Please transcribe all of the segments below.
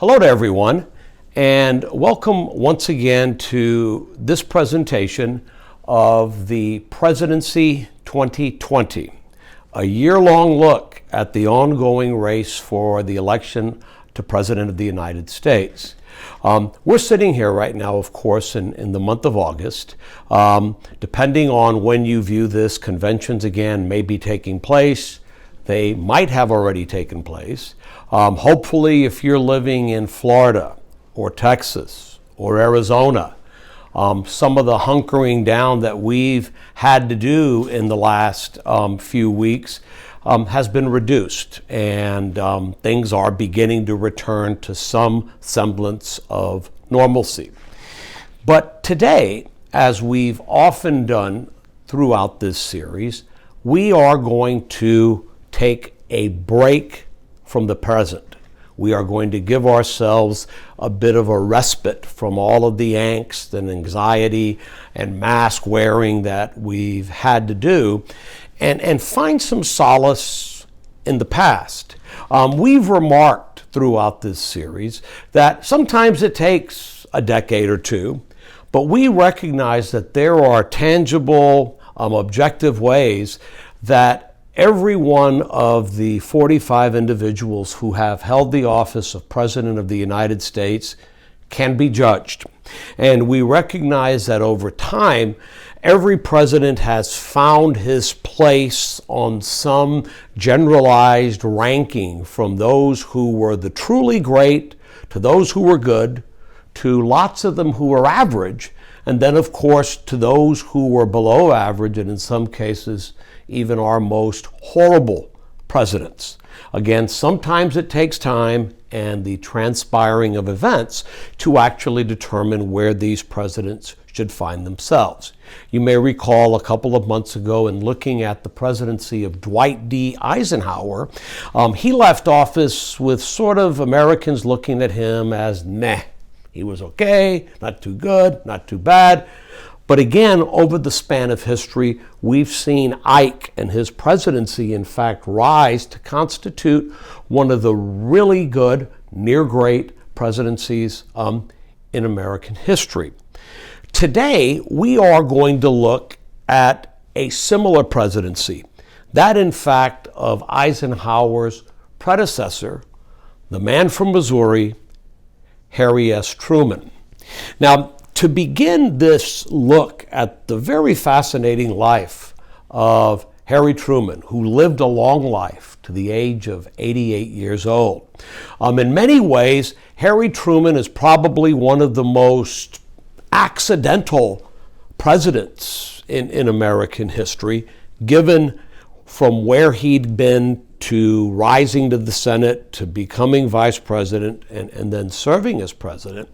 Hello to everyone, and welcome once again to this presentation of the Presidency 2020, a year-long look at the ongoing race for the election to President of the United States. We're sitting here right now, of course, in the month of August. Depending on when you view this, conventions again may be taking place. They might have already taken place. Hopefully, if you're living in Florida or Texas or Arizona, some of the hunkering down that we've had to do in the last few weeks has been reduced, and things are beginning to return to some semblance of normalcy. But today, as we've often done throughout this series, we are going to take a break from the present. We are going to give ourselves a bit of a respite from all of the angst and anxiety and mask wearing that we've had to do and find some solace in the past. We've remarked throughout this series that sometimes it takes a decade or two, but we recognize that there are tangible, objective ways that every one of the 45 individuals who have held the office of President of the United States can be judged. And we recognize that over time, every president has found his place on some generalized ranking, from those who were the truly great to those who were good, to lots of them who were average, and then of course to those who were below average, and in some cases even our most horrible presidents. Again, sometimes it takes time and the transpiring of events to actually determine where these presidents should find themselves. You may recall a couple of months ago, in looking at the presidency of Dwight D. Eisenhower, he left office with sort of Americans looking at him as meh. He was okay, not too good, not too bad. But again, over the span of history, we've seen Ike and his presidency, in fact, rise to constitute one of the really good, near great presidencies in American history. Today, we are going to look at a similar presidency, that in fact of Eisenhower's predecessor, the man from Missouri, Harry S. Truman. Now, to begin this look at the very fascinating life of Harry Truman, who lived a long life to the age of 88 years old. In many ways, Harry Truman is probably one of the most accidental presidents in American history, given from where he'd been to rising to the Senate, to becoming vice president, and then serving as president.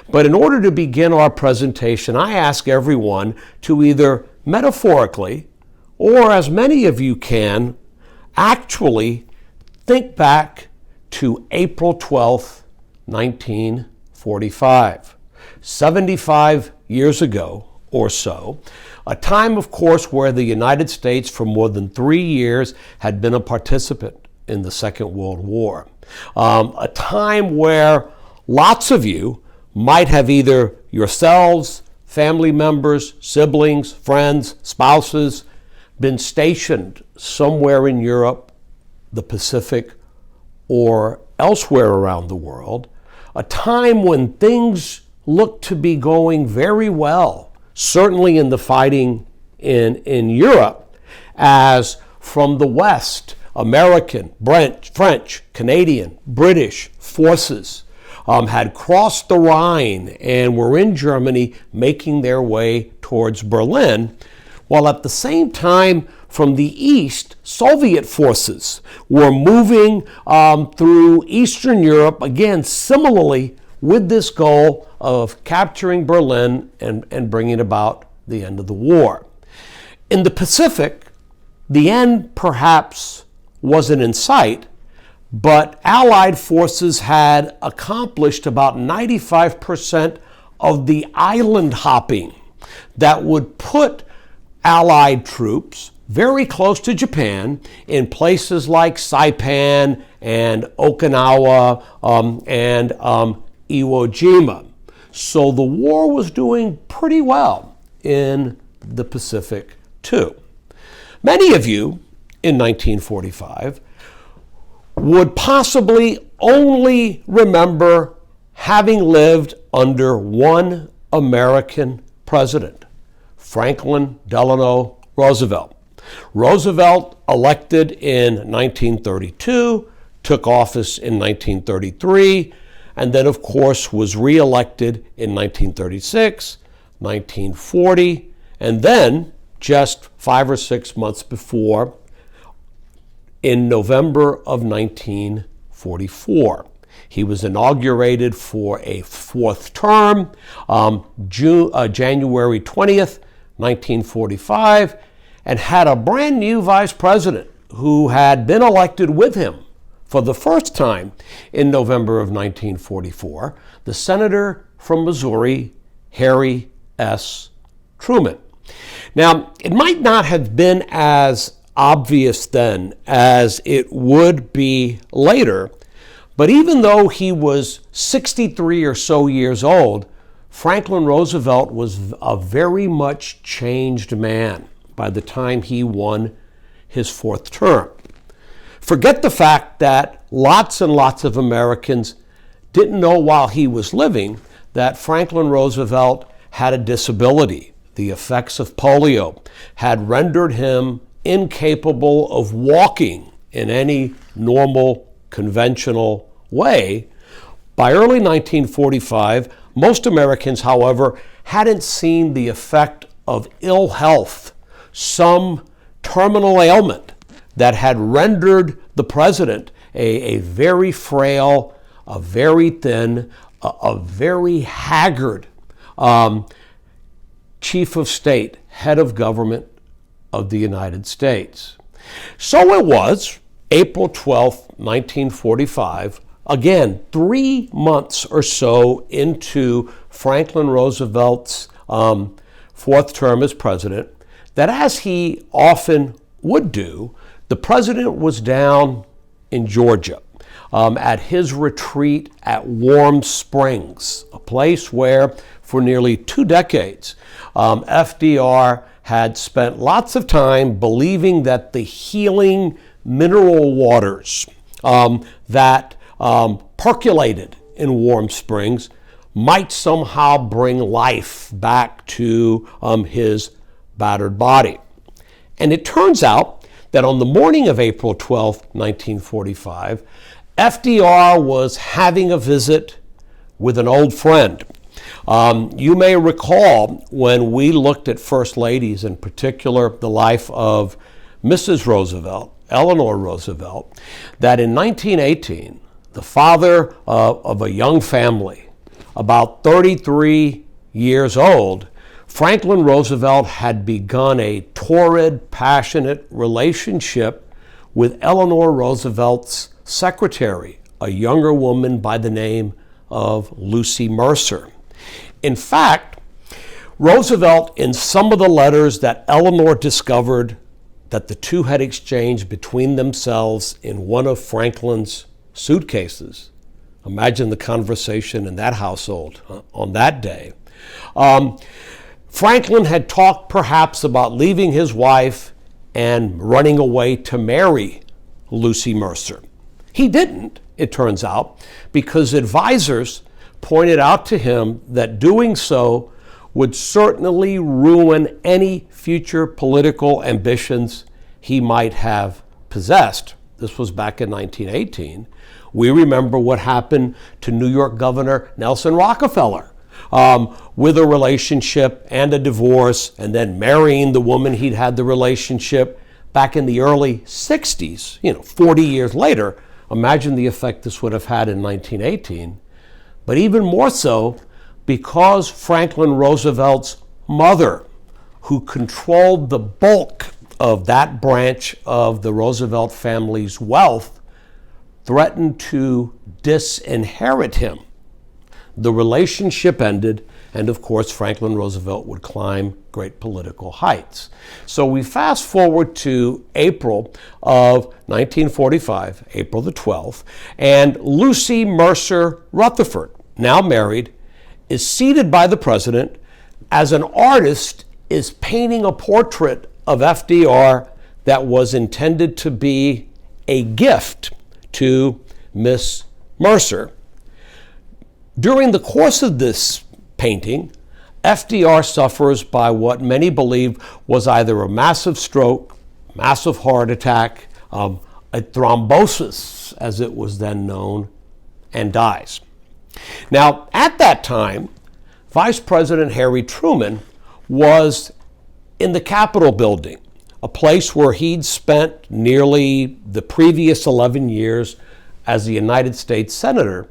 But in order to begin our presentation, I ask everyone to either metaphorically, or as many of you can, actually think back to April 12th, 1945. 75 years ago or so, a time, of course, where the United States for more than 3 years had been a participant in the Second World War. A time where lots of you might have either yourselves, family members, siblings, friends, spouses, been stationed somewhere in Europe, the Pacific, or elsewhere around the world. A time when things looked to be going very well, certainly in the fighting in Europe, as from the West, American, French, Canadian, British forces had crossed the Rhine and were in Germany, making their way towards Berlin, while at the same time from the East, Soviet forces were moving through Eastern Europe, again, similarly with this goal of capturing Berlin and bringing about the end of the war. In the Pacific, the end perhaps wasn't in sight, but Allied forces had accomplished about 95% of the island hopping that would put Allied troops very close to Japan in places like Saipan and Okinawa and Iwo Jima. So the war was doing pretty well in the Pacific too. Many of you in 1945 would possibly only remember having lived under one American president, Franklin Delano Roosevelt. Roosevelt, elected in 1932, took office in 1933, and then, of course, was reelected in 1936, 1940, and then, just 5 or 6 months before, in November of 1944. He was inaugurated for a fourth term, January 20th, 1945, and had a brand new vice president who had been elected with him for the first time in November of 1944, the senator from Missouri, Harry S. Truman. Now, it might not have been as obvious then as it would be later, but even though he was 63 or so years old, Franklin Roosevelt was a very much changed man by the time he won his fourth term. Forget the fact that lots and lots of Americans didn't know while he was living that Franklin Roosevelt had a disability. The effects of polio had rendered him incapable of walking in any normal, conventional way. By early 1945, most Americans, however, hadn't seen the effect of ill health, some terminal ailment that had rendered the president a very frail, a very thin, a very haggard chief of state, head of government of the United States. So it was April 12th, 1945, again, 3 months or so into Franklin Roosevelt's fourth term as president, that as he often would do, the president was down in Georgia at his retreat at Warm Springs, a place where for nearly 2 decades, FDR had spent lots of time believing that the healing mineral waters that percolated in Warm Springs might somehow bring life back to his battered body. And it turns out that on the morning of April 12, 1945, FDR was having a visit with an old friend. You may recall when we looked at First Ladies, in particular the life of Mrs. Roosevelt, Eleanor Roosevelt, that in 1918, the father of a young family, about 33 years old, Franklin Roosevelt had begun a torrid, passionate relationship with Eleanor Roosevelt's secretary, a younger woman by the name of Lucy Mercer. In fact, Roosevelt, in some of the letters that Eleanor discovered that the two had exchanged between themselves in one of Franklin's suitcases, imagine the conversation in that household on that day, Franklin had talked perhaps about leaving his wife and running away to marry Lucy Mercer. He didn't, it turns out, because advisors pointed out to him that doing so would certainly ruin any future political ambitions he might have possessed. This was back in 1918. We remember what happened to New York Governor Nelson Rockefeller with a relationship and a divorce, and then marrying the woman he'd had the relationship back in the early 60s, 40 years later. Imagine the effect this would have had in 1918. But even more so because Franklin Roosevelt's mother, who controlled the bulk of that branch of the Roosevelt family's wealth, threatened to disinherit him. The relationship ended, And of course, Franklin Roosevelt would climb great political heights. So we fast forward to April of 1945, April the 12th, and Lucy Mercer Rutherford, now married, is seated by the president as an artist is painting a portrait of FDR that was intended to be a gift to Miss Mercer. During the course of this painting, FDR suffers by what many believe was either a massive stroke, massive heart attack, a thrombosis, as it was then known, and dies. Now, at that time, Vice President Harry Truman was in the Capitol building, a place where he'd spent nearly the previous 11 years as a United States Senator,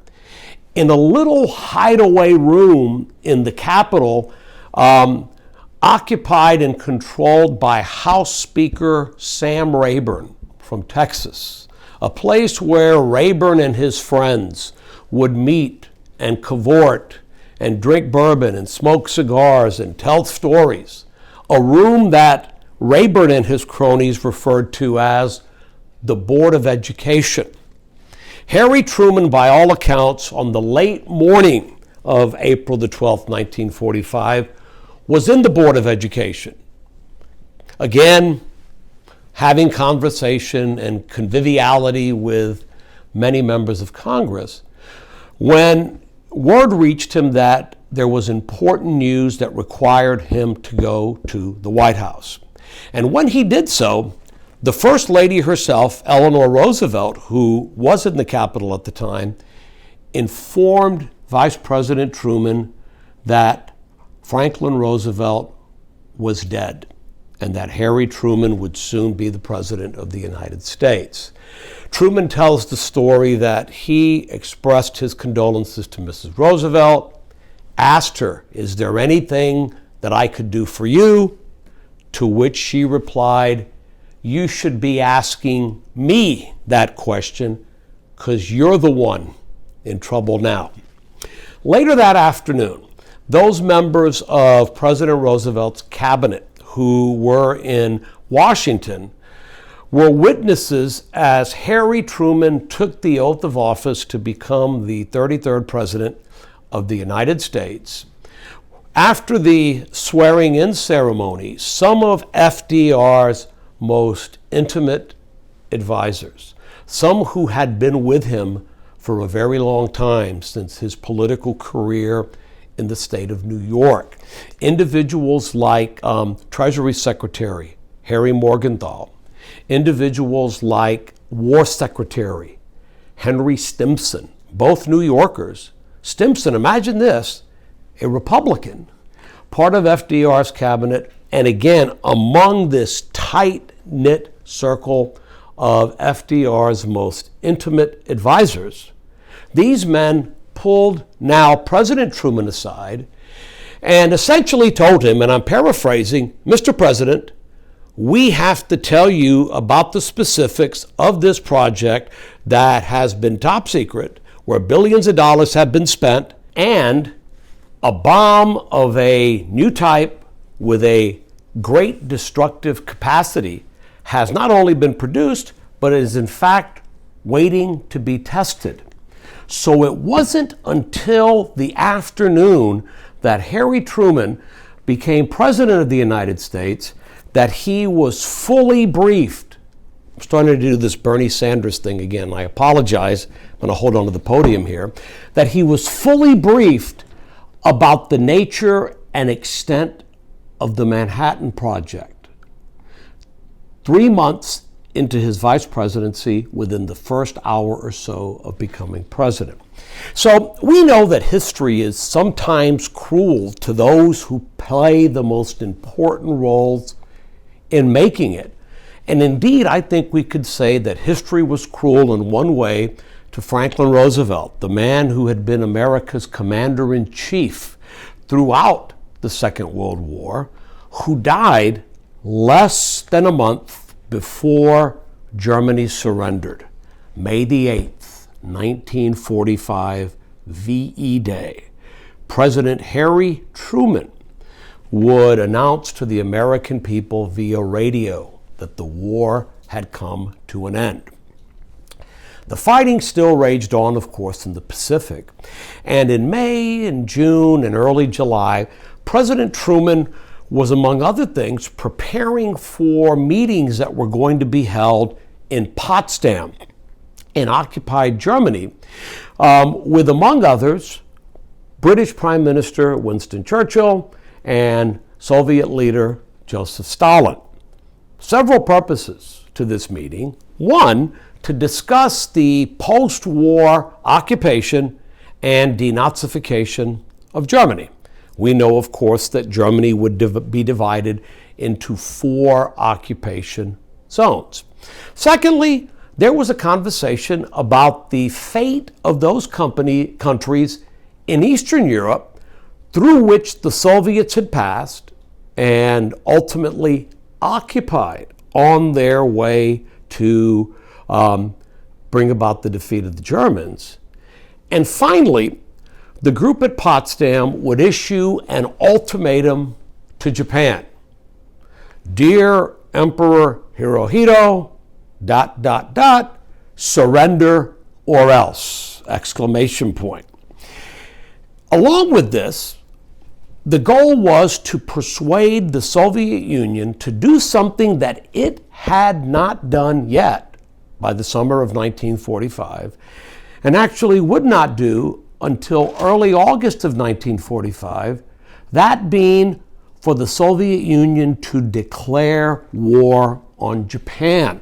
in a little hideaway room in the Capitol, occupied and controlled by House Speaker Sam Rayburn from Texas, a place where Rayburn and his friends would meet and cavort and drink bourbon and smoke cigars and tell stories, a room that Rayburn and his cronies referred to as the Board of Education. Harry Truman, by all accounts, on the late morning of April the 12th, 1945, was in the Board of Education. Again, having conversation and conviviality with many members of Congress, when word reached him that there was important news that required him to go to the White House. And when he did so, the First Lady herself, Eleanor Roosevelt, who was in the Capitol at the time, informed Vice President Truman that Franklin Roosevelt was dead and that Harry Truman would soon be the President of the United States. Truman tells the story that he expressed his condolences to Mrs. Roosevelt, asked her, "Is there anything that I could do for you?" To which she replied, "You should be asking me that question because you're the one in trouble now." Later that afternoon, those members of President Roosevelt's cabinet who were in Washington were witnesses as Harry Truman took the oath of office to become the 33rd President of the United States. After the swearing-in ceremony, some of FDR's most intimate advisors, some who had been with him for a very long time since his political career in the state of New York, individuals like Treasury Secretary Harry Morgenthau, individuals like War Secretary Henry Stimson, both New Yorkers. Stimson, imagine this, a Republican, part of FDR's cabinet, and again, among this tight-knit circle of FDR's most intimate advisors, these men pulled now President Truman aside and essentially told him, and I'm paraphrasing, "Mr. President, we have to tell you about the specifics of this project that has been top secret, where billions of dollars have been spent, and a bomb of a new type with a great destructive capacity has not only been produced, but is in fact waiting to be tested." So it wasn't until the afternoon that Harry Truman became President of the United States that he was fully briefed. I'm starting to do this Bernie Sanders thing again. I apologize. I'm going to hold on to the podium here. That he was fully briefed about the nature and extent of the Manhattan Project. 3 months into his vice presidency, within the first hour or so of becoming president. So we know that history is sometimes cruel to those who play the most important roles in making it. And indeed, I think we could say that history was cruel in one way to Franklin Roosevelt, the man who had been America's commander-in-chief throughout the Second World War, who died less than a month before Germany surrendered, May the 8th, 1945, VE Day. President Harry Truman would announce to the American people via radio that the war had come to an end. The fighting still raged on, of course, in the Pacific. And in May and June and early July, President Truman was, among other things, preparing for meetings that were going to be held in Potsdam, in occupied Germany, with, among others, British Prime Minister Winston Churchill and Soviet leader Joseph Stalin. Several purposes to this meeting. One, to discuss the post-war occupation and denazification of Germany. We know, of course, that Germany would be divided into 4 occupation zones. Secondly, there was a conversation about the fate of those countries in Eastern Europe through which the Soviets had passed and ultimately occupied on their way to bring about the defeat of the Germans. And finally, the group at Potsdam would issue an ultimatum to Japan. Dear Emperor Hirohito, ... surrender or else, ! Along with this, the goal was to persuade the Soviet Union to do something that it had not done yet by the summer of 1945, and actually would not do until early August of 1945, that being for the Soviet Union to declare war on Japan.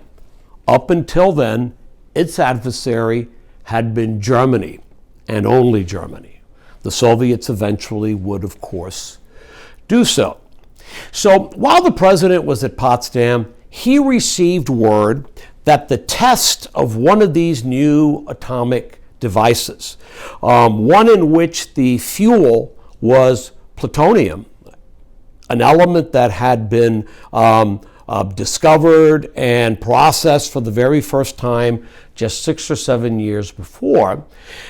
Up until then, its adversary had been Germany, and only Germany. The Soviets eventually would, of course, do so. So while the president was at Potsdam, he received word that the test of one of these new atomic devices, one in which the fuel was plutonium, an element that had been discovered and processed for the very first time just 6 or 7 years before.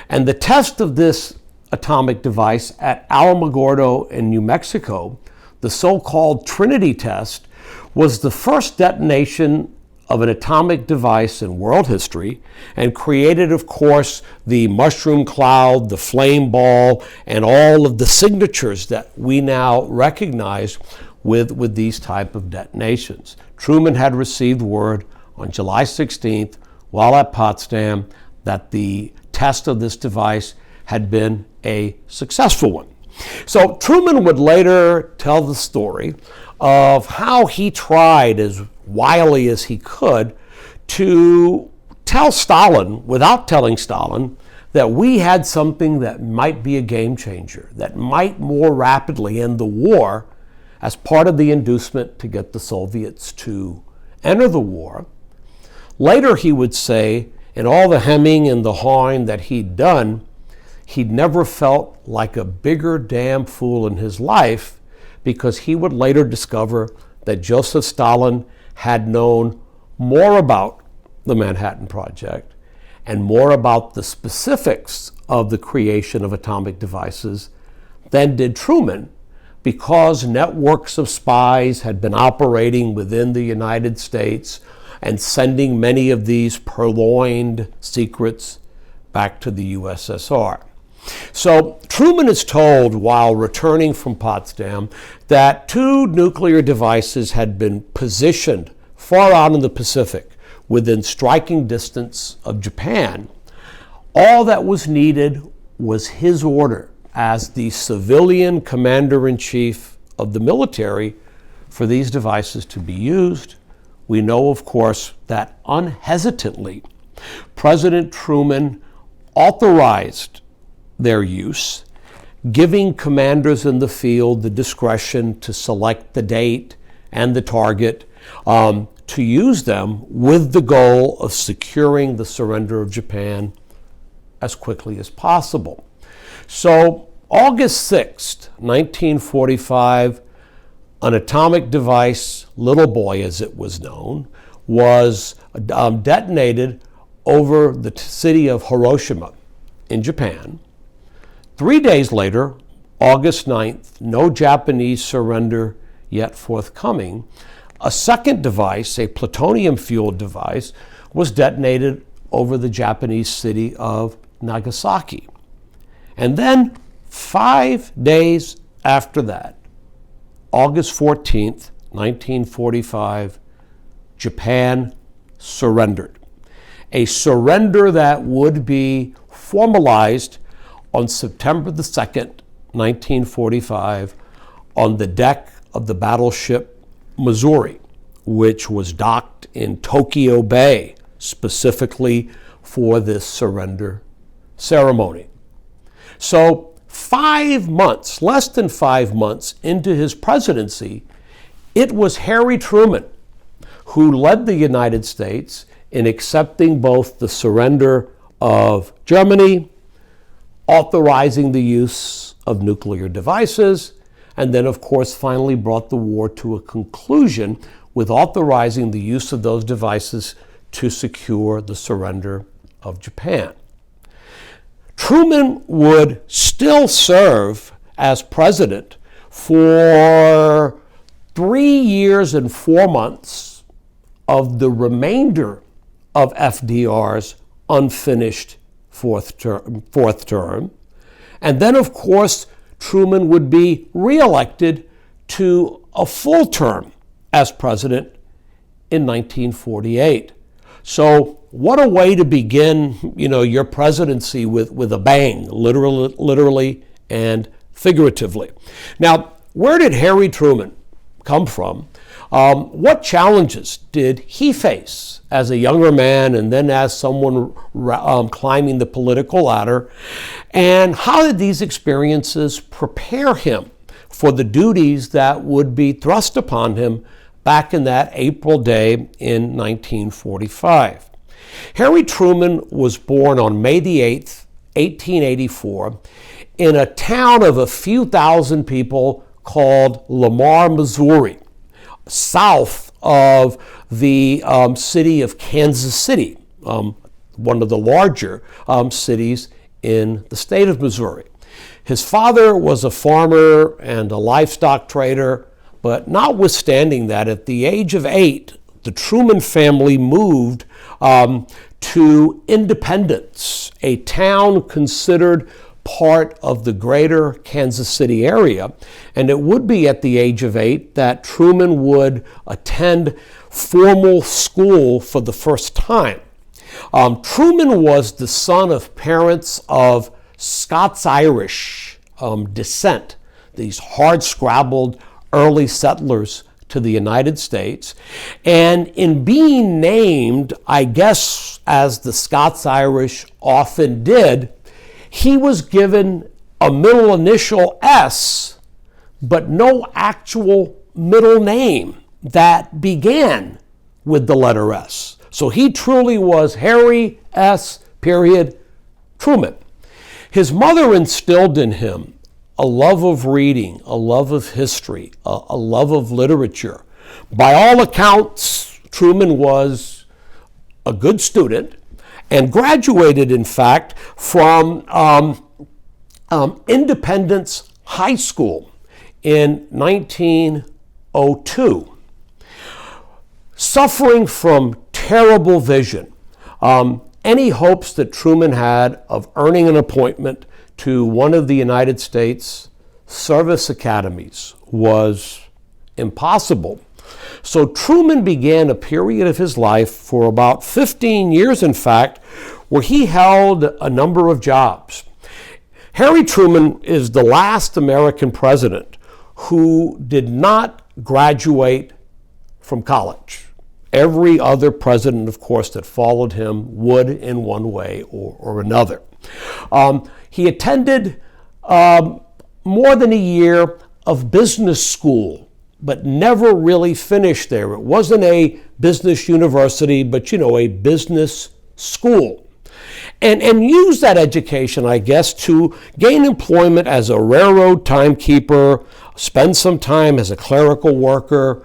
And the test of this atomic device at Alamogordo in New Mexico, the so-called Trinity test, was the first detonation of an atomic device in world history, and created, of course, the mushroom cloud, the flame ball, and all of the signatures that we now recognize with these type of detonations. Truman had received word on July 16th, while at Potsdam, that the test of this device had been a successful one. So Truman would later tell the story of how he tried as wily as he could to tell Stalin, without telling Stalin, that we had something that might be a game changer, that might more rapidly end the war as part of the inducement to get the Soviets to enter the war. Later he would say, in all the hemming and the hawing that he'd done, he'd never felt like a bigger damn fool in his life, because he would later discover that Joseph Stalin had known more about the Manhattan Project and more about the specifics of the creation of atomic devices than did Truman, because networks of spies had been operating within the United States and sending many of these purloined secrets back to the USSR. So Truman is told while returning from Potsdam that 2 nuclear devices had been positioned far out in the Pacific within striking distance of Japan. All that was needed was his order as the civilian commander-in-chief of the military for these devices to be used. We know, of course, that unhesitantly President Truman authorized their use, giving commanders in the field the discretion to select the date and the target, to use them with the goal of securing the surrender of Japan as quickly as possible. So August 6th, 1945, an atomic device, Little Boy as it was known, was detonated over the city of Hiroshima in Japan. 3 days later, August 9th, no Japanese surrender yet forthcoming, a second device, a plutonium-fueled device, was detonated over the Japanese city of Nagasaki. And then 5 days after that, August 14th, 1945, Japan surrendered. A surrender that would be formalized on September the 2nd, 1945, on the deck of the battleship Missouri, which was docked in Tokyo Bay specifically for this surrender ceremony. So 5 months, less than 5 months into his presidency, it was Harry Truman who led the United States in accepting both the surrender of Germany, authorizing the use of nuclear devices, and then, of course, finally brought the war to a conclusion with authorizing the use of those devices to secure the surrender of Japan. Truman would still serve as president for 3 years and 4 months of the remainder of FDR's unfinished fourth term. And then, of course, Truman would be reelected to a full term as president in 1948. So what a way to begin, your presidency with a bang, literally and figuratively. Now, where did Harry Truman come from? What challenges did he face as a younger man and then as someone climbing the political ladder? And how did these experiences prepare him for the duties that would be thrust upon him back in that April day in 1945? Harry Truman was born on May the 8th, 1884, in a town of a few thousand people called Lamar, Missouri, south of the city of Kansas City, one of the larger cities in the state of Missouri. His father was a farmer and a livestock trader, but notwithstanding that, at the age of 8, the Truman family moved to Independence, a town considered part of the greater Kansas City area. And it would be at the age of 8 that Truman would attend formal school for the first time. Truman was the son of parents of Scots-Irish descent, these hard-scrabbled early settlers to the United States. And in being named, I guess, as the Scots-Irish often did, he was given a middle initial S, but no actual middle name that began with the letter S. So he truly was Harry S. Truman. His mother instilled in him a love of reading, a love of history, a love of literature. By all accounts, Truman was a good student and graduated, in fact, from Independence High School in 1902. Suffering from terrible vision, any hopes that Truman had of earning an appointment to one of the United States service academies was impossible. So Truman began a period of his life for about 15 years, in fact, where he held a number of jobs. Harry Truman is the last American president who did not graduate from college. Every other president, of course, that followed him would in one way or another. He attended more than a year of business school, but never really finished there. It wasn't a business university, but a business school. And used that education, I guess, to gain employment as a railroad timekeeper, spend some time as a clerical worker.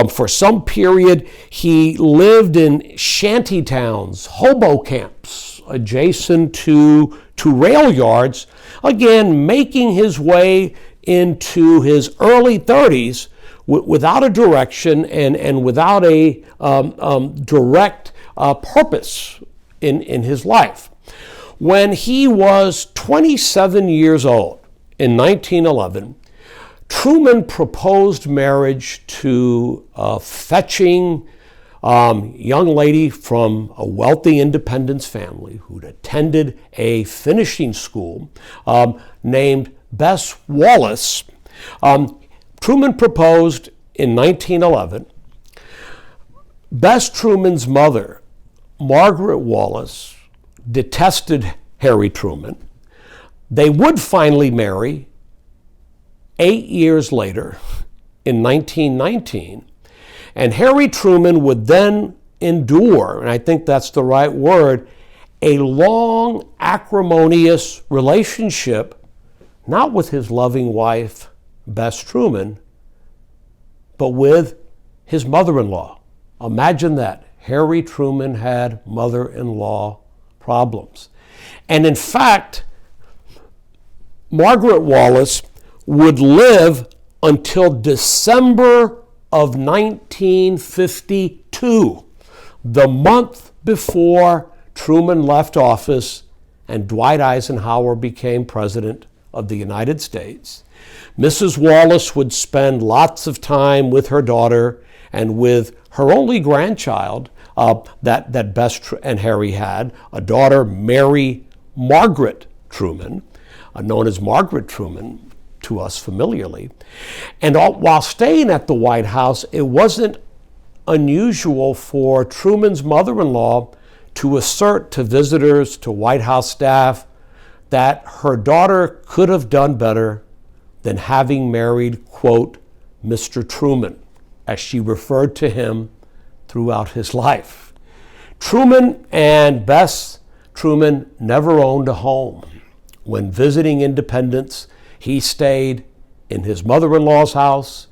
For some period, he lived in shanty towns, hobo camps, adjacent to to rail yards, again, making his way into his early 30s without a direction and without a direct purpose in his life. When he was 27 years old in 1911, Truman proposed marriage to a fetching young lady from a wealthy independence family who'd attended a finishing school named Bess Wallace. Truman proposed in 1911. Bess Truman's mother, Margaret Wallace, detested Harry Truman. They would finally marry 8 years later in 1919, and Harry Truman would then endure, and I think that's the right word, a long, acrimonious relationship, not with his loving wife, Bess Truman, but with his mother-in-law. Imagine that. Harry Truman had mother-in-law problems. And in fact, Margaret Wallace would live until December of 1952, the month before Truman left office and Dwight Eisenhower became president of the United States. Mrs. Wallace would spend lots of time with her daughter and with her only grandchild that Bess and Harry had, a daughter, Mary Margaret Truman, known as Margaret Truman to us familiarly. And while staying at the White House, it wasn't unusual for Truman's mother-in-law to assert to visitors, to White House staff, that her daughter could have done better than having married, quote, Mr. Truman, as she referred to him throughout his life. Truman and Bess Truman never owned a home. When visiting Independence, he stayed in his mother-in-law's house,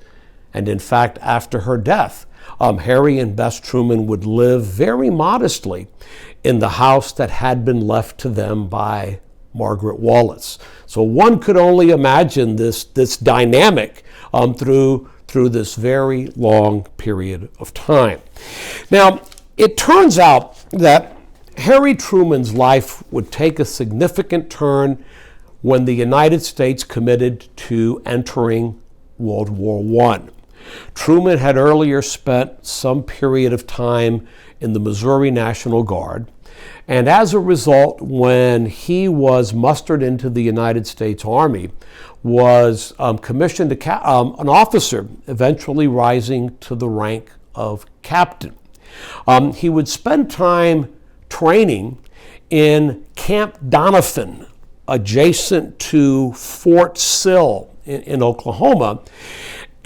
and in fact, after her death, Harry and Bess Truman would live very modestly in the house that had been left to them by Margaret Wallace. So one could only imagine this dynamic through this very long period of time. Now, it turns out that Harry Truman's life would take a significant turn when the United States committed to entering World War I. Truman had earlier spent some period of time in the Missouri National Guard, and as a result, when he was mustered into the United States Army, was commissioned an officer, eventually rising to the rank of captain. He would spend time training in Camp Doniphan, adjacent to Fort Sill in Oklahoma,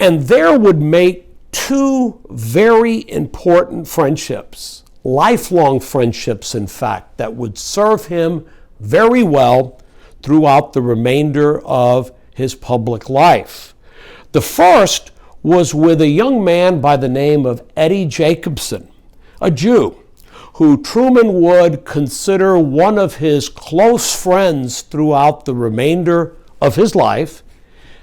and there would make two very important friendships, lifelong friendships, in fact, that would serve him very well throughout the remainder of his public life. The first was with a young man by the name of Eddie Jacobson, a Jew, who Truman would consider one of his close friends throughout the remainder of his life.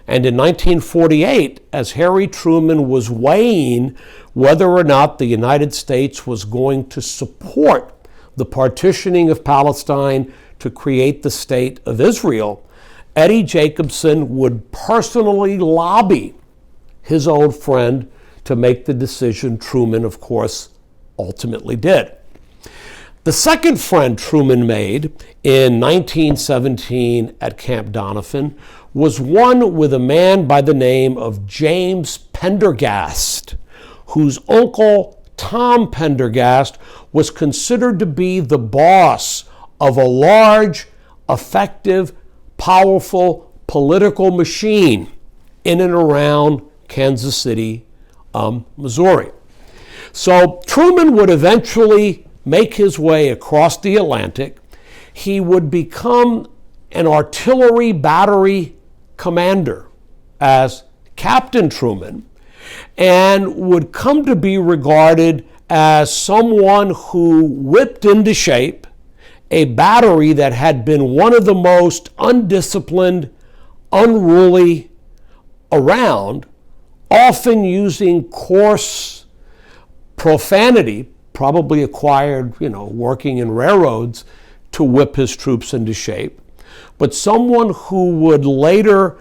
And in 1948, as Harry Truman was weighing whether or not the United States was going to support the partitioning of Palestine to create the state of Israel, Eddie Jacobson would personally lobby his old friend to make the decision. Truman, of course, ultimately did. The second friend Truman made in 1917 at Camp Doniphan was one with a man by the name of James Pendergast, whose uncle Tom Pendergast was considered to be the boss of a large, effective, powerful political machine in and around Kansas City, Missouri. So Truman would eventually make his way across the Atlantic. He would become an artillery battery commander as Captain Truman, and would come to be regarded as someone who whipped into shape a battery that had been one of the most undisciplined, unruly around, often using coarse profanity, probably acquired, working in railroads, to whip his troops into shape. But someone who would later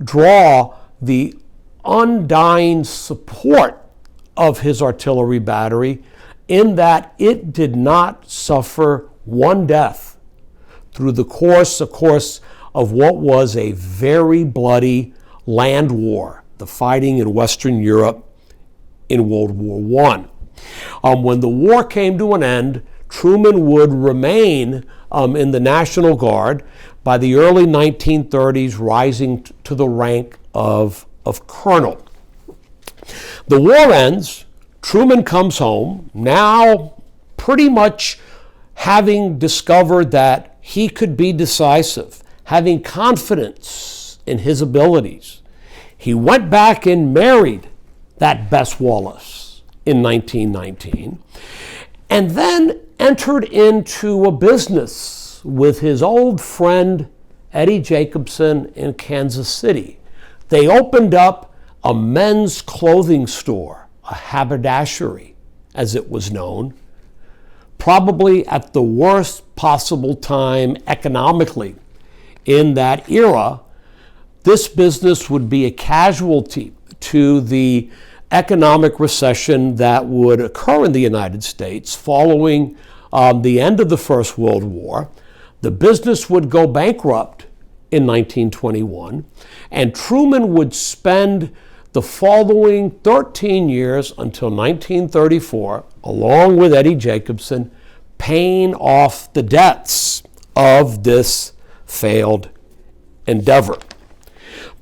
draw the undying support of his artillery battery, in that it did not suffer one death through the course, of what was a very bloody land war, the fighting in Western Europe in World War I. When the war came to an end, Truman would remain in the National Guard, by the early 1930s rising to the rank of colonel. The war ends. Truman comes home, now pretty much having discovered that he could be decisive, having confidence in his abilities. He went back and married that Bess Wallace in 1919, and then entered into a business with his old friend Eddie Jacobson in Kansas City. They opened up a men's clothing store, a haberdashery, as it was known, probably at the worst possible time economically in that era. This business would be a casualty to the economic recession that would occur in the United States following the end of the First World War. The business would go bankrupt in 1921, and Truman would spend the following 13 years until 1934, along with Eddie Jacobson, paying off the debts of this failed endeavor.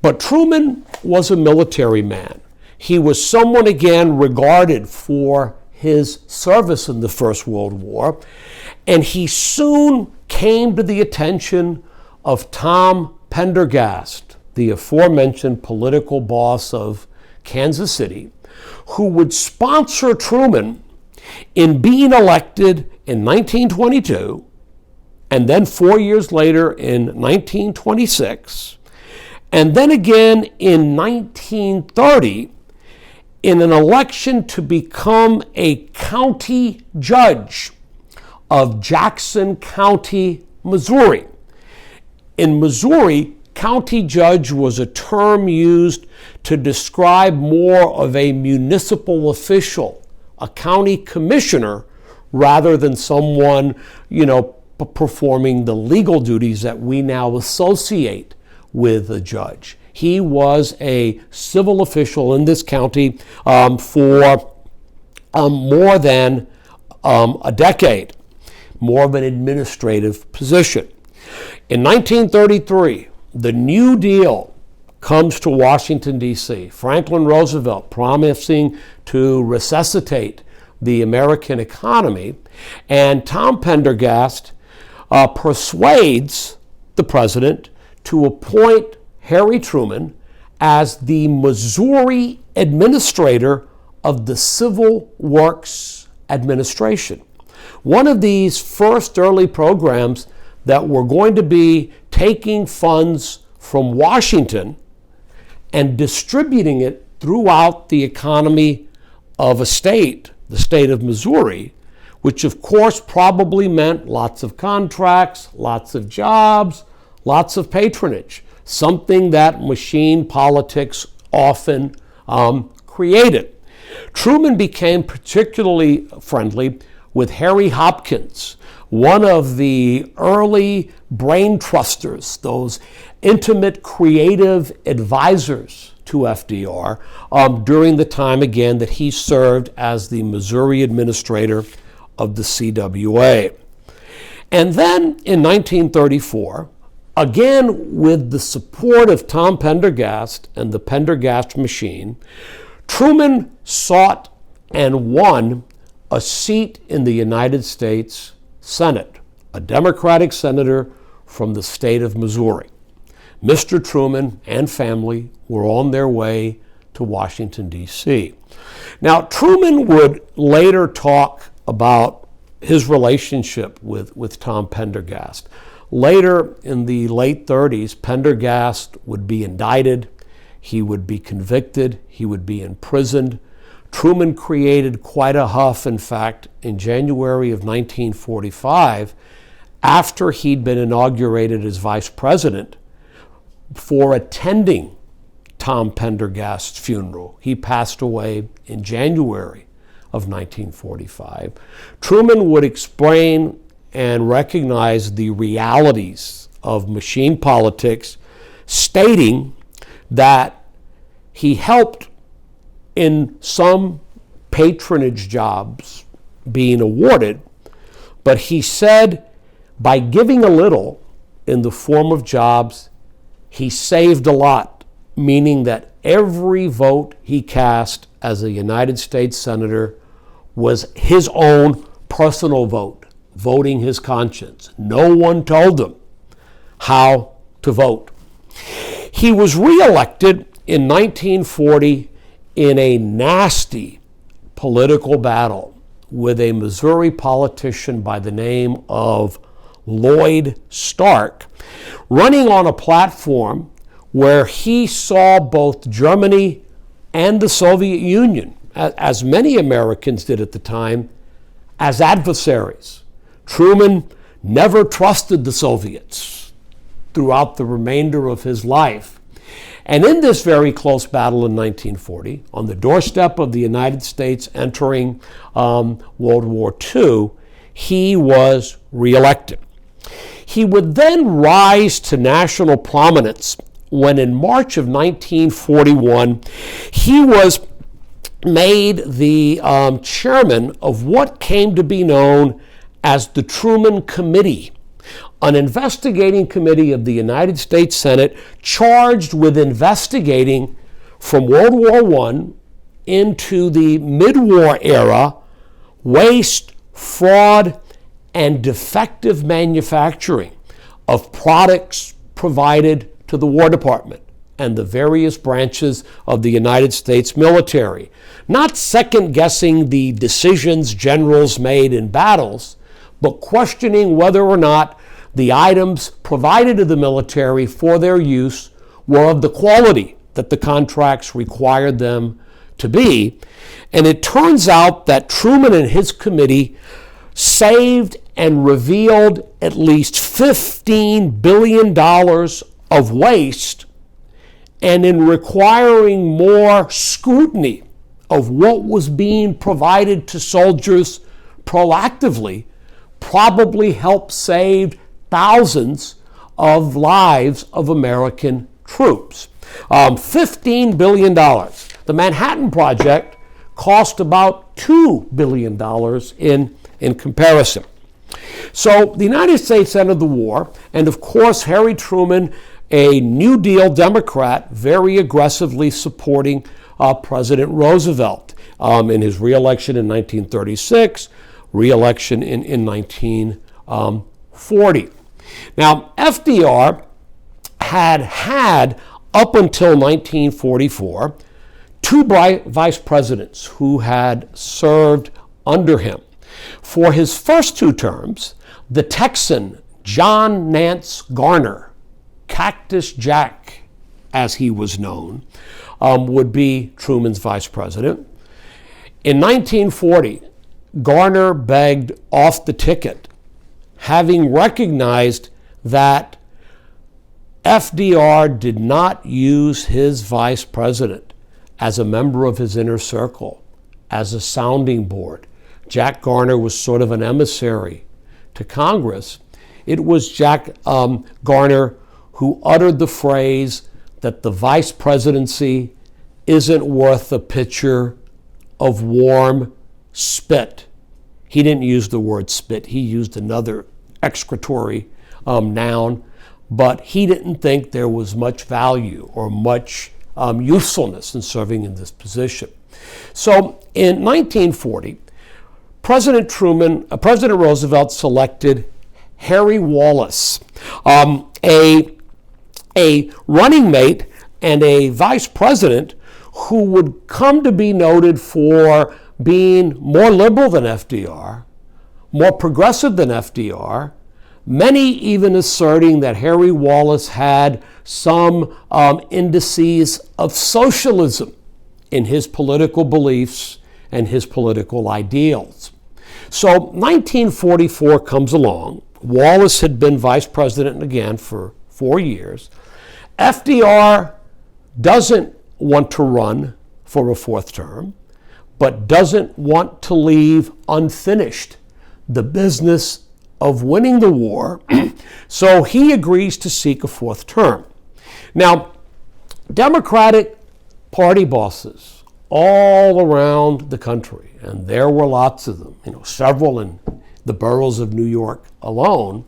But Truman was a military man. He was someone, again, regarded for his service in the First World War, and he soon came to the attention of Tom Pendergast, the aforementioned political boss of Kansas City, who would sponsor Truman in being elected in 1922, and then 4 years later in 1926, and then again in 1930, in an election to become a county judge of Jackson County, Missouri. In Missouri, county judge was a term used to describe more of a municipal official, a county commissioner, rather than someone, performing the legal duties that we now associate with a judge. He was a civil official in this county for more than a decade, more of an administrative position. In 1933, the New Deal comes to Washington, D.C. Franklin Roosevelt promising to resuscitate the American economy, and Tom Pendergast persuades the president to appoint Harry Truman as the Missouri administrator of the Civil Works Administration. One of these first early programs that were going to be taking funds from Washington and distributing it throughout the economy of a state, the state of Missouri, which of course probably meant lots of contracts, lots of jobs, lots of patronage, something that machine politics often created. Truman became particularly friendly with Harry Hopkins, one of the early brain trusters, those intimate creative advisors to FDR during the time, again, that he served as the Missouri administrator of the CWA. And then in 1934, again with the support of Tom Pendergast and the Pendergast machine, Truman sought and won a seat in the United States Senate, a Democratic senator from the state of Missouri. Mr. Truman and family were on their way to Washington, D.C. Now, Truman would later talk about his relationship with Tom Pendergast. Later in the late 30s, Pendergast would be indicted, he would be convicted, he would be imprisoned. Truman created quite a huff, in fact, in January of 1945, after he'd been inaugurated as vice president, for attending Tom Pendergast's funeral. He passed away in January of 1945. Truman would explain and recognize the realities of machine politics, stating that he helped in some patronage jobs being awarded, but he said by giving a little in the form of jobs, he saved a lot, meaning that every vote he cast as a United States Senator was his own personal vote, voting his conscience. No one told him how to vote. He was reelected in 1940 in a nasty political battle with a Missouri politician by the name of Lloyd Stark, running on a platform where he saw both Germany and the Soviet Union, as many Americans did at the time, as adversaries. Truman never trusted the Soviets throughout the remainder of his life. And in this very close battle in 1940, on the doorstep of the United States entering World War II, he was reelected. He would then rise to national prominence when in March of 1941, he was made the chairman of what came to be known as the Truman Committee, an investigating committee of the United States Senate charged with investigating from World War I into the mid-war era waste, fraud, and defective manufacturing of products provided to the War Department and the various branches of the United States military. Not second-guessing the decisions generals made in battles, but questioning whether or not the items provided to the military for their use were of the quality that the contracts required them to be. And it turns out that Truman and his committee saved and revealed at least $15 billion of waste, and in requiring more scrutiny of what was being provided to soldiers proactively, probably helped save thousands of lives of American troops. $15 billion. The Manhattan Project cost about $2 billion in comparison. So the United States entered the war, and of course Harry Truman, a New Deal Democrat, very aggressively supporting President Roosevelt in his reelection in 1936, reelection in 1940. Now, FDR had up until 1944 two vice presidents who had served under him. For his first two terms, the Texan John Nance Garner, Cactus Jack as he was known, would be Truman's vice president. In 1940, Garner begged off the ticket, having recognized that FDR did not use his vice president as a member of his inner circle, as a sounding board. Jack Garner was sort of an emissary to Congress. It was Jack Garner who uttered the phrase that the vice presidency isn't worth a pitcher of warm spit. He didn't use the word spit. He used another excretory noun, but he didn't think there was much value or much usefulness in serving in this position. So in 1940, President Roosevelt selected Harry Wallace, a running mate and a vice president who would come to be noted for being more liberal than FDR, more progressive than FDR, many even asserting that Harry Wallace had some indices of socialism in his political beliefs and his political ideals. So 1944 comes along. Wallace had been vice president again for 4 years. FDR doesn't want to run for a fourth term, but doesn't want to leave unfinished the business of winning the war, so he agrees to seek a fourth term. Now, Democratic Party bosses all around the country, and there were lots of them, several in the boroughs of New York alone,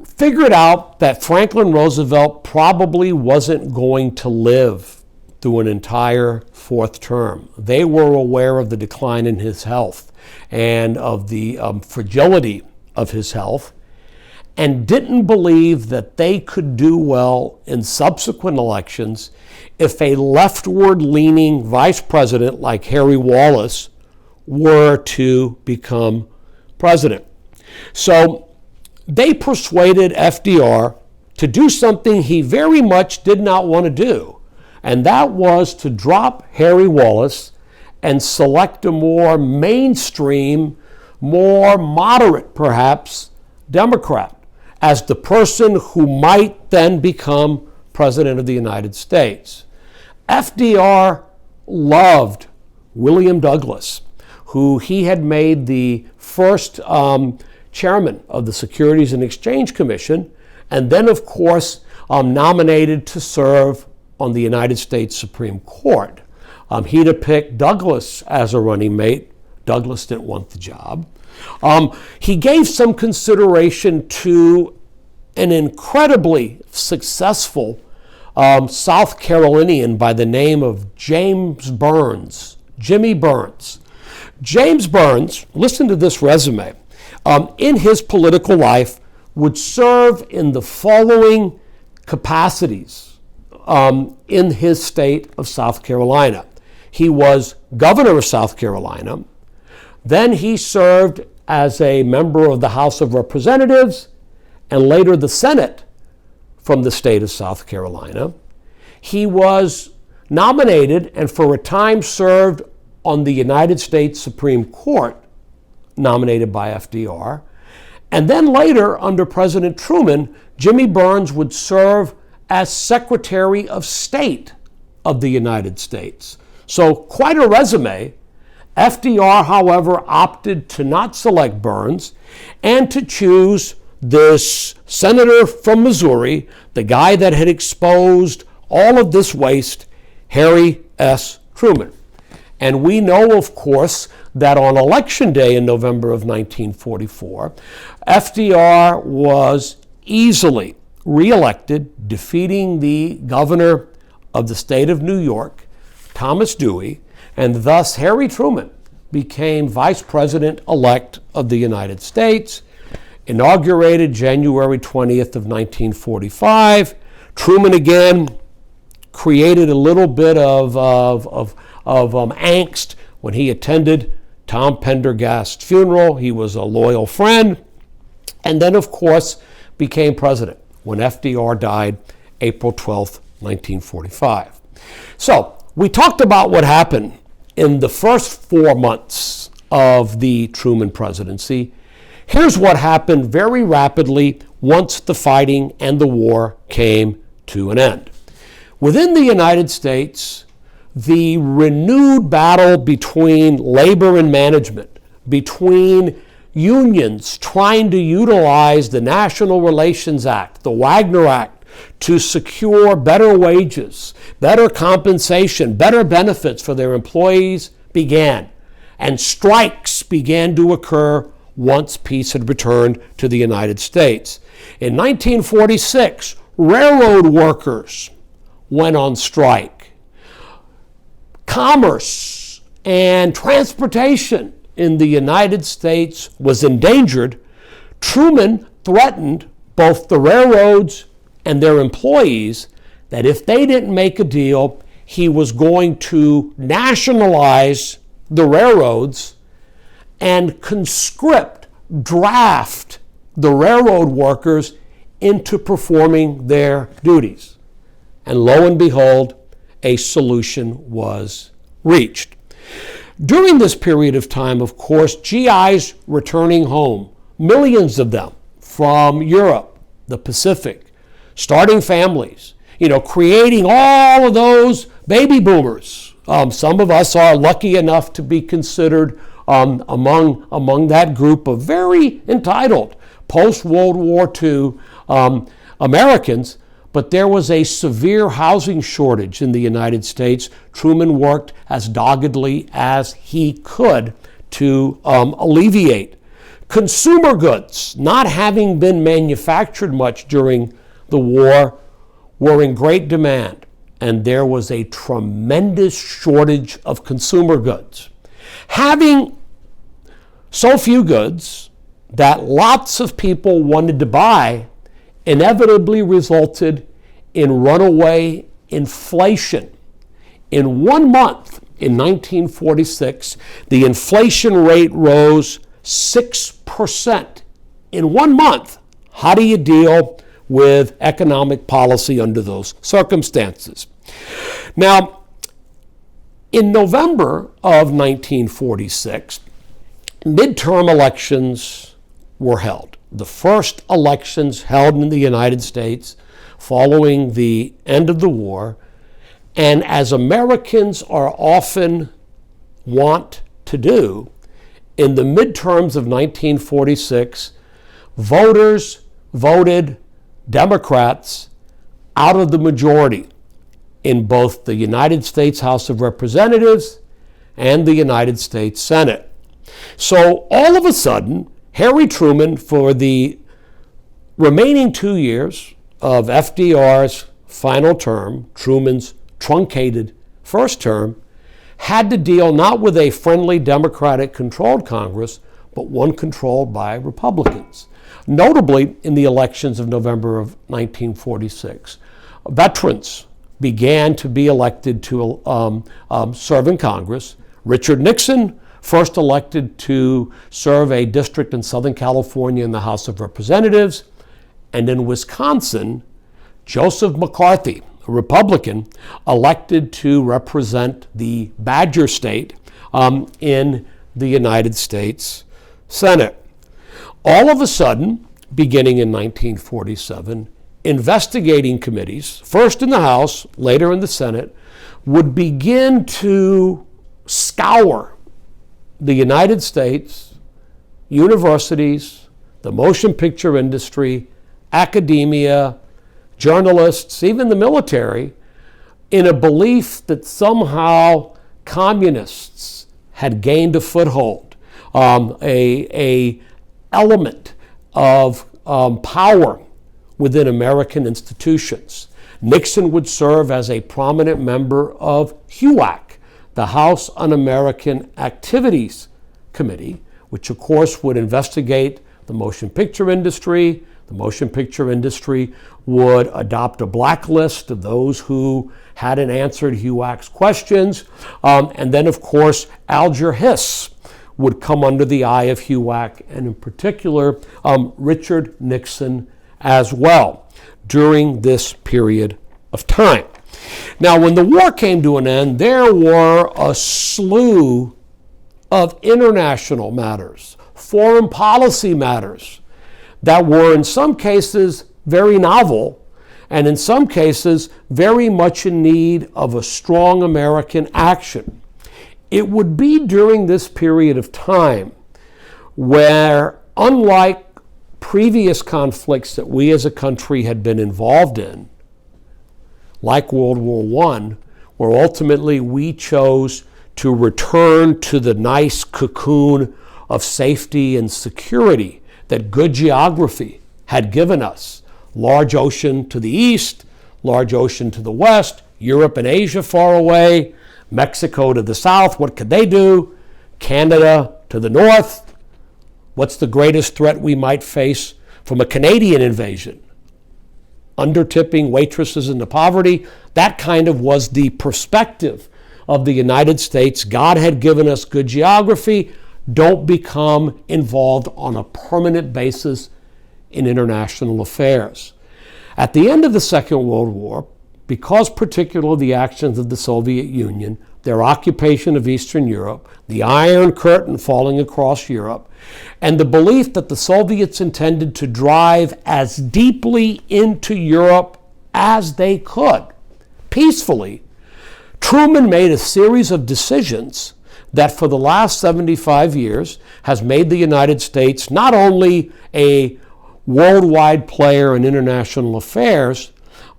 figured out that Franklin Roosevelt probably wasn't going to live through an entire fourth term. They were aware of the decline in his health and of the fragility of his health, and didn't believe that they could do well in subsequent elections if a leftward-leaning vice president like Harry Wallace were to become president. So they persuaded FDR to do something he very much did not want to do, and that was to drop Harry Wallace and select a more mainstream, more moderate, perhaps, Democrat as the person who might then become President of the United States. FDR loved William Douglas, who he had made the first chairman of the Securities and Exchange Commission, and then, of course, nominated to serve on the United States Supreme Court. He'd have picked Douglas as a running mate. Douglas didn't want the job. He gave some consideration to an incredibly successful South Carolinian by the name of James Burns, Jimmy Burns. James Burns, listen to this resume, in his political life would serve in the following capacities in his state of South Carolina. He was governor of South Carolina. Then he served as a member of the House of Representatives and later the Senate from the state of South Carolina. He was nominated and for a time served on the United States Supreme Court, nominated by FDR. And then later, under President Truman, Jimmy Burns would serve as Secretary of State of the United States. So quite a resume. FDR, however, opted to not select Burns and to choose this senator from Missouri, the guy that had exposed all of this waste, Harry S. Truman. And we know, of course, that on Election Day in November of 1944, FDR was easily reelected, defeating the governor of the state of New York, Thomas Dewey, and thus Harry Truman became Vice President-elect of the United States, inaugurated January 20th of 1945. Truman again created a little bit of angst when he attended Tom Pendergast's funeral. He was a loyal friend, and then, of course, became president when FDR died April 12th, 1945. So we talked about what happened in the first 4 months of the Truman presidency. Here's what happened very rapidly once the fighting and the war came to an end. Within the United States, the renewed battle between labor and management, between unions trying to utilize the National Relations Act, the Wagner Act, to secure better wages, better compensation, better benefits for their employees began. And strikes began to occur once peace had returned to the United States. In 1946, railroad workers went on strike. Commerce and transportation in the United States was endangered. Truman threatened both the railroads and their employees that if they didn't make a deal, he was going to nationalize the railroads and conscript, draft the railroad workers into performing their duties. And lo and behold, a solution was reached. During this period of time, of course, GIs returning home, millions of them from Europe, the Pacific, starting families, creating all of those baby boomers. Some of us are lucky enough to be considered among that group of very entitled post-World War II Americans, but there was a severe housing shortage in the United States. Truman worked as doggedly as he could to alleviate. Consumer goods, not having been manufactured much during the war, were in great demand, and there was a tremendous shortage of consumer goods. Having so few goods that lots of people wanted to buy inevitably resulted in runaway inflation. In 1 month, in 1946, the inflation rate rose 6%. In 1 month, how do you deal with economic policy under those circumstances? Now, in November of 1946, midterm elections were held. The first elections held in the United States following the end of the war. And as Americans are often want to do, in the midterms of 1946, voters voted Democrats out of the majority in both the United States House of Representatives and the United States Senate. So all of a sudden, Harry Truman, for the remaining 2 years of FDR's final term, Truman's truncated first term, had to deal not with a friendly Democratic-controlled Congress, but one controlled by Republicans. Notably, in the elections of November of 1946, veterans began to be elected to serve in Congress. Richard Nixon, first elected to serve a district in Southern California in the House of Representatives, and in Wisconsin, Joseph McCarthy, a Republican, elected to represent the Badger State in the United States Senate. All of a sudden, beginning in 1947, investigating committees, first in the House, later in the Senate, would begin to scour the United States, universities, the motion picture industry, academia, journalists, even the military, in a belief that somehow communists had gained a foothold, a element of power within American institutions. Nixon would serve as a prominent member of HUAC, the House Un-American Activities Committee, which of course would investigate the motion picture industry. The motion picture industry would adopt a blacklist of those who hadn't answered HUAC's questions. And then, of course, Alger Hiss would come under the eye of HUAC, and in particular, Richard Nixon as well, during this period of time. Now, when the war came to an end, there were a slew of international matters, foreign policy matters, that were in some cases very novel, and in some cases very much in need of a strong American action. It would be during this period of time where, unlike previous conflicts that we as a country had been involved in, like World War I, where ultimately we chose to return to the nice cocoon of safety and security that good geography had given us. Large ocean to the east, large ocean to the west, Europe and Asia far away, Mexico to the south, what could they do? Canada to the north. What's the greatest threat we might face from a Canadian invasion? Undertipping waitresses into poverty. That kind of was the perspective of the United States. God had given us good geography. don't become involved on a permanent basis in international affairs. At the end of the Second World War, because particularly of the actions of the Soviet Union, their occupation of Eastern Europe, the Iron Curtain falling across Europe, and the belief that the Soviets intended to drive as deeply into Europe as they could, peacefully, Truman made a series of decisions that for the last 75 years has made the United States not only a worldwide player in international affairs,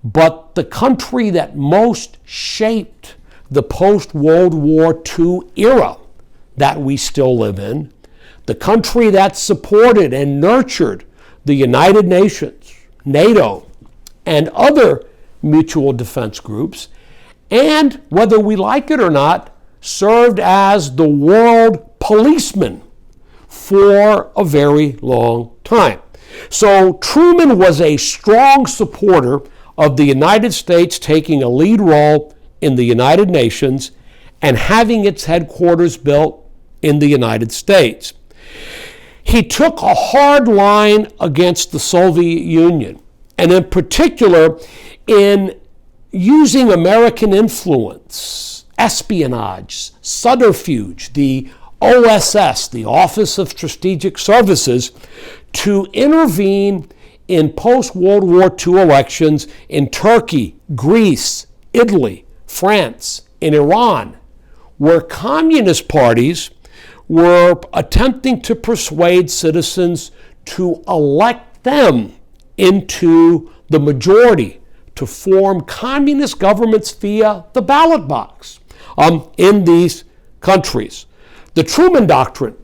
but the country that most shaped the post-World War II era that we still live in, the country that supported and nurtured the United Nations, NATO, and other mutual defense groups, and whether we like it or not, served as the world policeman for a very long time. So Truman was a strong supporter of the United States taking a lead role in the United Nations and having its headquarters built in the United States. He took a hard line against the Soviet Union, and in particular in using American influence, espionage, subterfuge, the OSS, the Office of Strategic Services, to intervene in post-World War II elections in Turkey, Greece, Italy, France, and Iran, where communist parties were attempting to persuade citizens to elect them into the majority to form communist governments via the ballot box in these countries. The Truman Doctrine,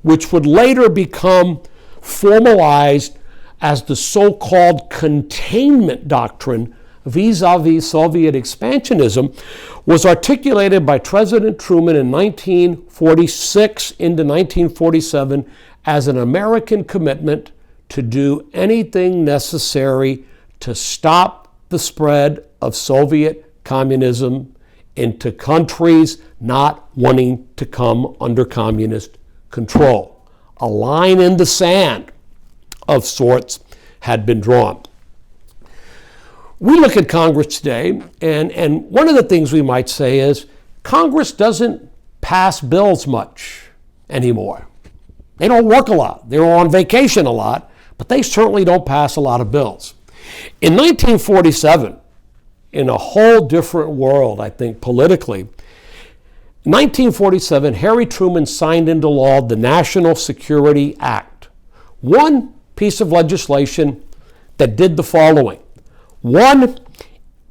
which would later become formalized as the so-called containment doctrine vis-a-vis Soviet expansionism, was articulated by President Truman in 1946 into 1947 as an American commitment to do anything necessary to stop the spread of Soviet communism into countries not wanting to come under communist control. A line in the sand of sorts had been drawn. We look at Congress today, and one of the things we might say is Congress doesn't pass bills much anymore. They don't work a lot. They're on vacation a lot, but they certainly don't pass a lot of bills. In 1947, in a whole different world, I think, politically, in 1947, Harry Truman signed into law the National Security Act. One piece of legislation that did the following. One,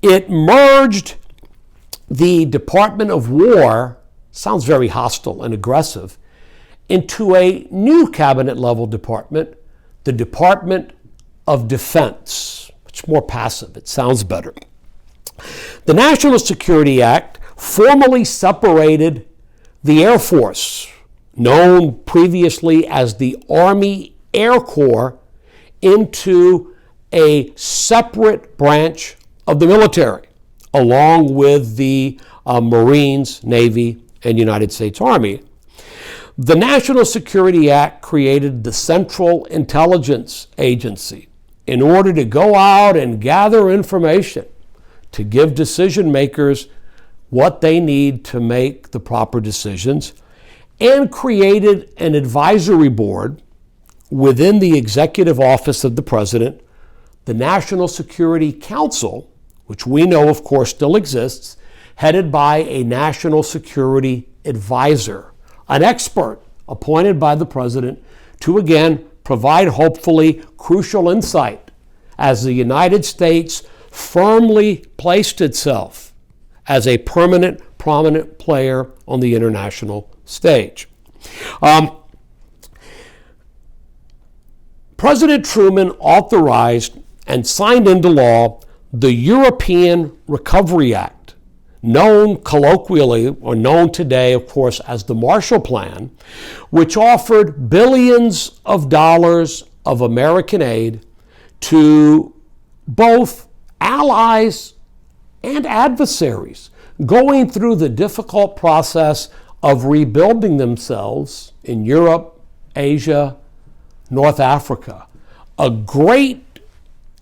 it merged the Department of War, sounds very hostile and aggressive, into a new cabinet-level department, the Department of Defense. It's more passive. It sounds better. The National Security Act formally separated the Air Force, known previously as the Army Air Corps, into a separate branch of the military, along with the Marines, Navy, and United States Army. The National Security Act created the Central Intelligence Agency in order to go out and gather information to give decision makers what they need to make the proper decisions, and created an advisory board within the executive office of the president, the National Security Council, which we know, of course, still exists, headed by a national security advisor, an expert appointed by the president to, again, provide hopefully crucial insight as the United States firmly placed itself as a permanent, prominent player on the international stage. President Truman authorized and signed into law the European Recovery Act, known colloquially, or known today, of course, as the Marshall Plan, which offered billions of dollars of American aid to both allies and adversaries going through the difficult process of rebuilding themselves in Europe, Asia, North Africa. A great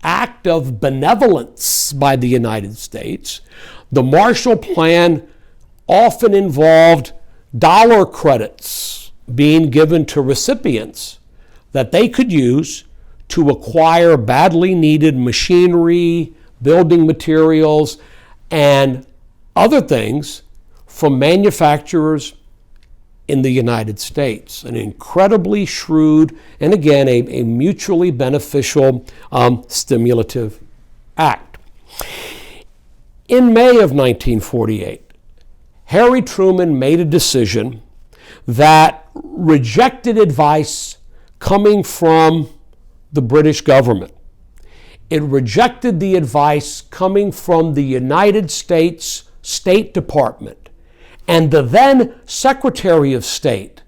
act of benevolence by the United States. The Marshall Plan often involved dollar credits being given to recipients that they could use to acquire badly needed machinery, building materials, and other things from manufacturers in the United States. An incredibly shrewd and, again, a mutually beneficial stimulative act. In May of 1948, Harry Truman made a decision that rejected advice coming from the British government. It rejected the advice coming from the United States State Department and the then Secretary of State,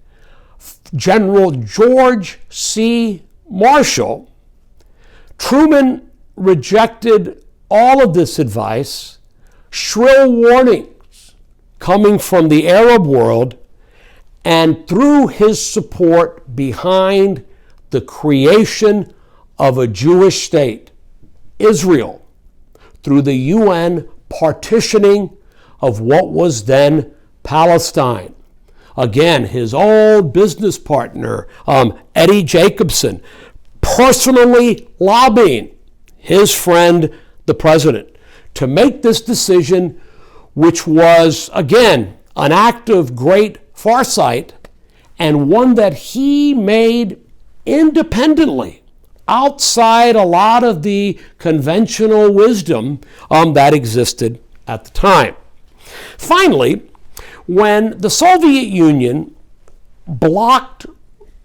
General George C. Marshall. Truman rejected all of this advice, shrill warnings coming from the Arab world, and threw his support behind the creation of a Jewish state, Israel, through the UN partitioning of what was then Palestine. Again, his old business partner, Eddie Jacobson, personally lobbying his friend, the president, to make this decision, which was, again, an act of great foresight and one that he made independently, outside a lot of the conventional wisdom that existed at the time. Finally, when the Soviet Union blocked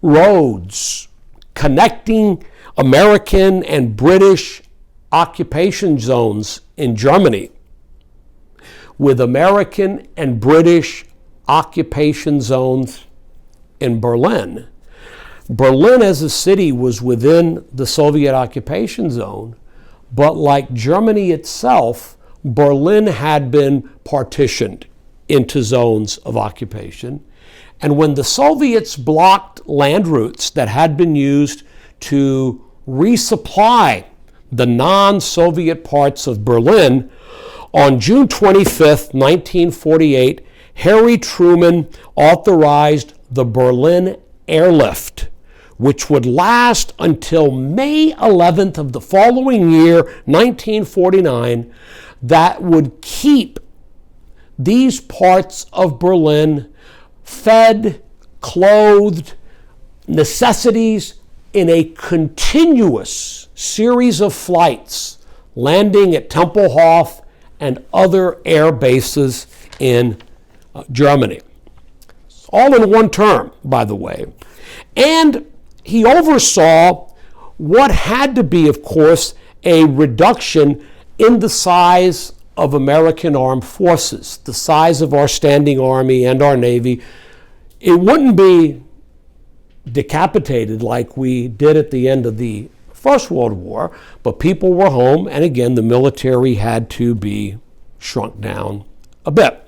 roads connecting American and British occupation zones in Germany with American and British occupation zones in Berlin, Berlin as a city was within the Soviet occupation zone, but like Germany itself, Berlin had been partitioned into zones of occupation. And when the Soviets blocked land routes that had been used to resupply the non-Soviet parts of Berlin, on June 25th, 1948, Harry Truman authorized the Berlin airlift, which would last until May 11th of the following year, 1949, that would keep these parts of Berlin fed, clothed, necessities in a continuous series of flights, landing at Tempelhof and other air bases in Germany. All in one term, by the way. And he oversaw what had to be, of course, a reduction in the size of American armed forces, the size of our standing army and our navy. It wouldn't be decapitated like we did at the end of the First World War, but people were home, and again, the military had to be shrunk down a bit.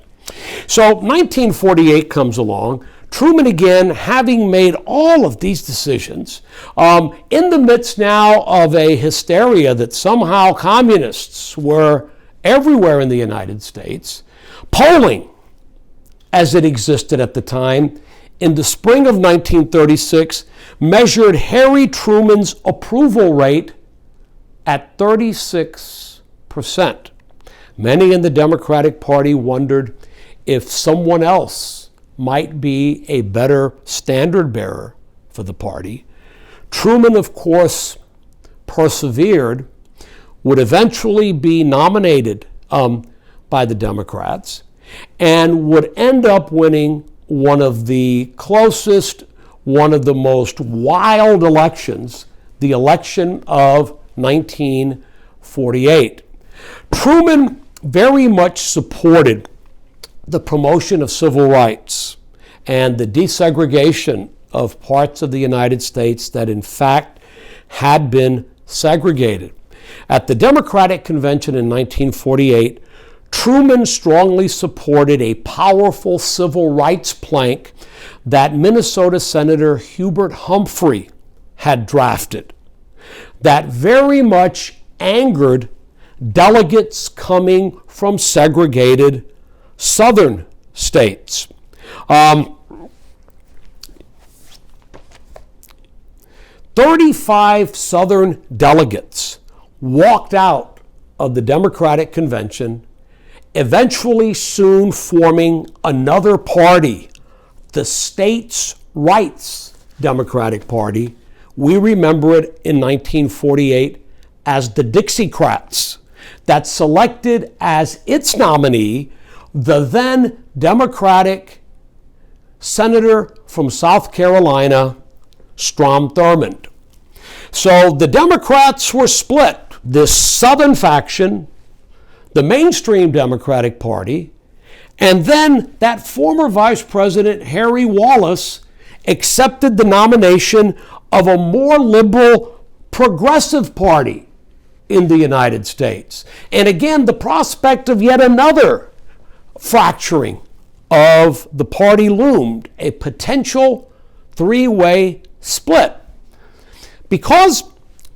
So 1948 comes along. Truman, again, having made all of these decisions, in the midst now of a hysteria that somehow communists were everywhere in the United States, polling, as it existed at the time, in the spring of 1936, measured Harry Truman's approval rate at 36%. Many in the Democratic Party wondered if someone else might be a better standard bearer for the party. Truman, of course, persevered, would eventually be nominated by the Democrats, and would end up winning one of the closest, one of the most wild elections, the election of 1948. Truman very much supported the promotion of civil rights and the desegregation of parts of the United States that in fact had been segregated. At the Democratic Convention in 1948, Truman strongly supported a powerful civil rights plank that Minnesota Senator Hubert Humphrey had drafted that very much angered delegates coming from segregated southern states. 35 southern delegates walked out of the Democratic Convention, eventually soon forming another party, the States' Rights Democratic Party. We remember it in 1948 as the Dixiecrats, that selected as its nominee the then Democratic senator from South Carolina, Strom Thurmond. So the Democrats were split. This southern faction, the mainstream Democratic Party, and then that former Vice President Harry Wallace accepted the nomination of a more liberal progressive party in the United States. And again, the prospect of yet another fracturing of the party loomed, a potential three-way split. Because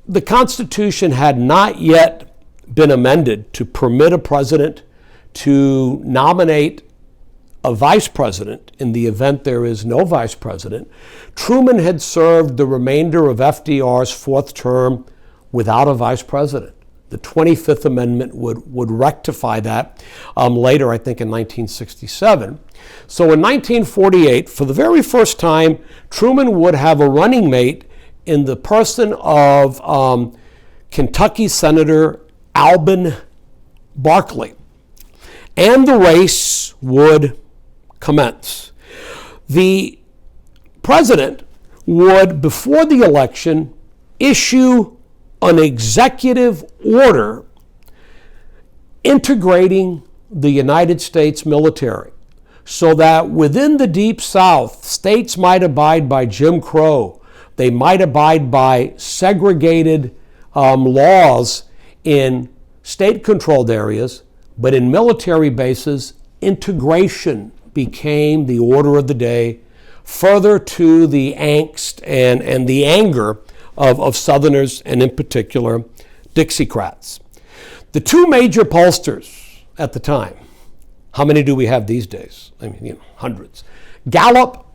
the Constitution had not yet been amended to permit a president to nominate a vice president in the event there is no vice president, Truman had served the remainder of FDR's fourth term without a vice president. The 25th Amendment would rectify that later, I think in 1967. So in 1948, for the very first time, Truman would have a running mate in the person of Kentucky Senator Alben Barkley. And the race would commence. The president would, before the election, issue an executive order integrating the United States military so that within the Deep South, states might abide by Jim Crow. They might abide by segregated laws in state-controlled areas, but in military bases, integration became the order of the day, further to the angst and the anger of Southerners, and in particular, Dixiecrats. The two major pollsters at the time, how many do we have these days? I mean, hundreds. Gallup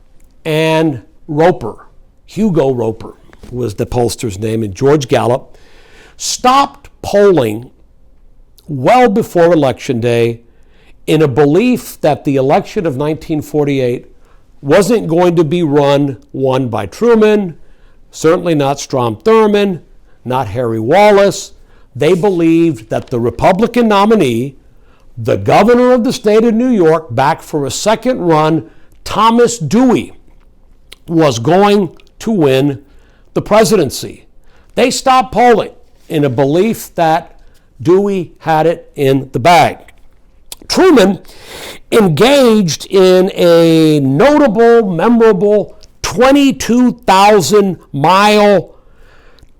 and Roper, Hugo Roper was the pollster's name, and George Gallup, stopped polling well before Election Day in a belief that the election of 1948 wasn't going to be won by Truman, certainly not Strom Thurmond, not Harry Wallace. They believed that the Republican nominee, the governor of the state of New York, back for a second run, Thomas Dewey, was going to win the presidency. They stopped polling in a belief that Dewey had it in the bag. Truman engaged in a notable, memorable 22,000-mile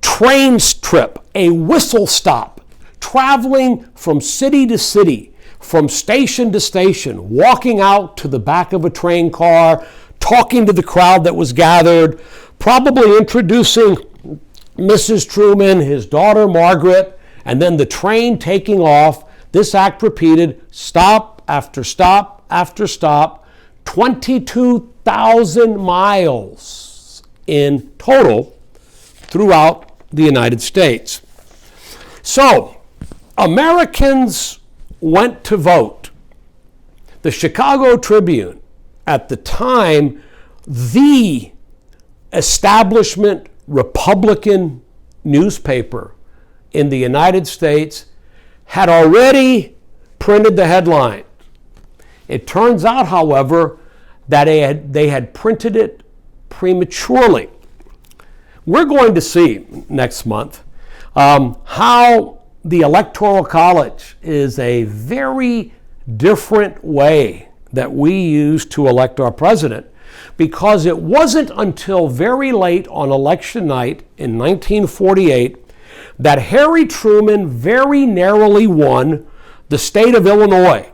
train trip, a whistle stop, traveling from city to city, from station to station, walking out to the back of a train car, talking to the crowd that was gathered, probably introducing Mrs. Truman, his daughter Margaret, and then the train taking off. This act repeated stop after stop after stop, 22,000 miles in total throughout the United States. So, Americans went to vote. The Chicago Tribune, at the time, the establishment Republican newspaper in the United States, had already printed the headline. It turns out, however, that they had printed it prematurely. We're going to see next month how the Electoral College is a very different way that we use to elect our president, because it wasn't until very late on election night in 1948 that Harry Truman very narrowly won The state of Illinois,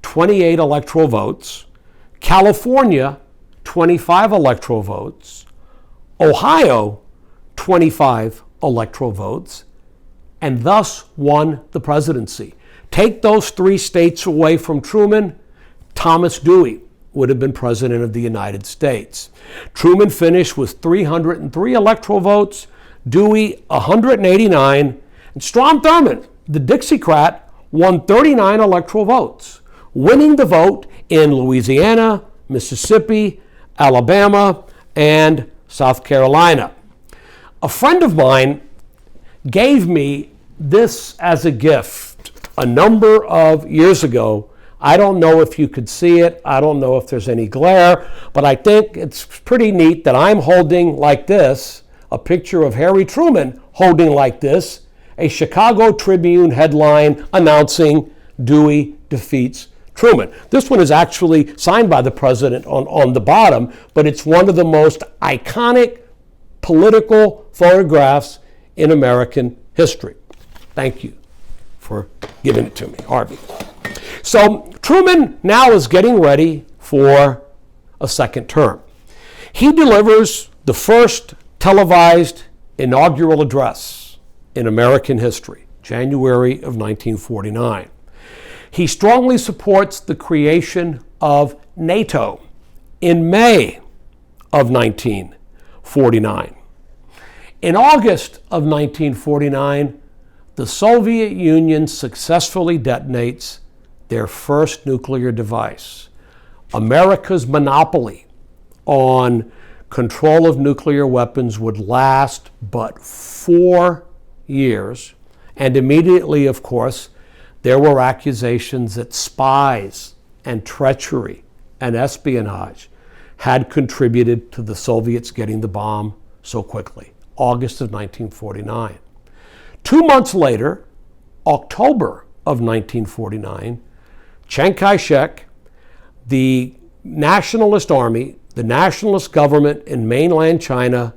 28 electoral votes. California, 25 electoral votes. Ohio, 25 electoral votes, and thus won the presidency. Take those 3 states away from Truman, Thomas Dewey would have been president of the United States. Truman finished with 303 electoral votes, Dewey 189, and Strom Thurmond, the Dixiecrat, won 39 electoral votes, winning the vote in Louisiana, Mississippi, Alabama, and South Carolina. A friend of mine gave me this as a gift a number of years ago. I don't know if you could see it. I don't know if there's any glare, but I think it's pretty neat that I'm holding like this a picture of Harry Truman holding like this a Chicago Tribune headline announcing Dewey defeats Truman. This one is actually signed by the president on the bottom, but it's one of the most iconic political photographs in American history. Thank you for giving it to me, Harvey. So Truman now is getting ready for a second term. He delivers the first televised inaugural address in American history, January of 1949. He strongly supports the creation of NATO in May of 1949. In August of 1949, the Soviet Union successfully detonates their first nuclear device. America's monopoly on control of nuclear weapons would last but 4 years, and immediately, of course, there were accusations that spies and treachery and espionage had contributed to the Soviets getting the bomb so quickly. August of 1949. 2 months later, October of 1949, Chiang Kai-shek, the nationalist army, the nationalist government in mainland China,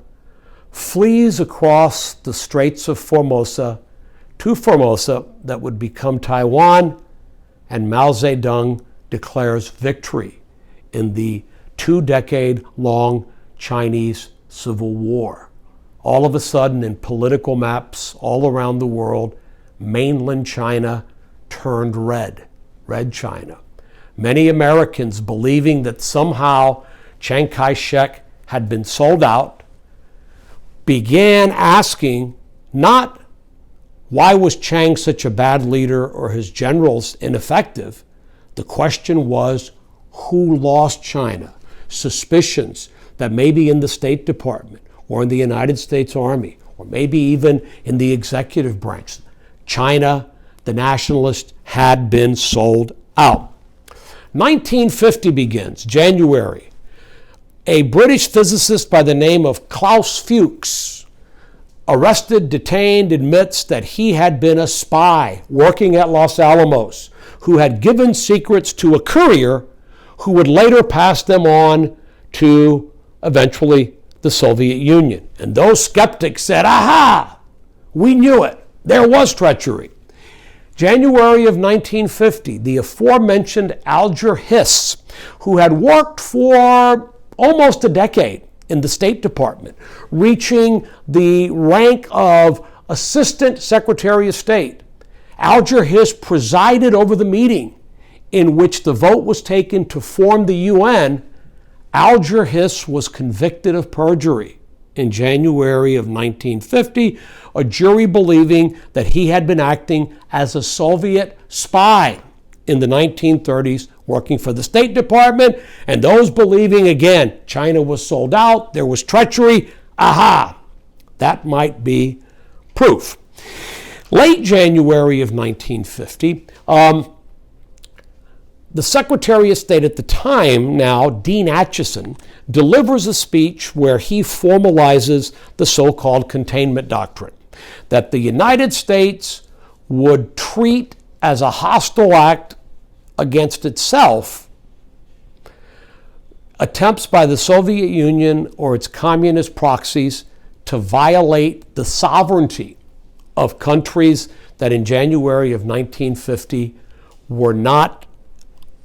flees across the Straits of Formosa to Formosa that would become Taiwan, and Mao Zedong declares victory in the 2-decade-long Chinese Civil War. All of a sudden, in political maps all around the world, mainland China turned red, red China. Many Americans, believing that somehow Chiang Kai-shek had been sold out, began asking not why was Chiang such a bad leader or his generals ineffective. The question was, who lost China? Suspicions that maybe in the State Department or in the United States Army or maybe even in the executive branch, China, the nationalists, had been sold out. 1950 begins, January. A British physicist by the name of Klaus Fuchs, arrested, detained, admits that he had been a spy working at Los Alamos who had given secrets to a courier who would later pass them on to eventually the Soviet Union. And those skeptics said, aha, we knew it. There was treachery. January of 1950, the aforementioned Alger Hiss, who had worked for almost a decade in the State Department, reaching the rank of Assistant Secretary of State. Alger Hiss presided over the meeting in which the vote was taken to form the UN. Alger Hiss was convicted of perjury in January of 1950, a jury believing that he had been acting as a Soviet spy in the 1930s, working for the State Department, and those believing, again, China was sold out, there was treachery, aha, that might be proof. Late January of 1950, the Secretary of State at the time, now Dean Acheson, delivers a speech where he formalizes the so-called containment doctrine, that the United States would treat as a hostile act against itself attempts by the Soviet Union or its communist proxies to violate the sovereignty of countries that in January of 1950 were not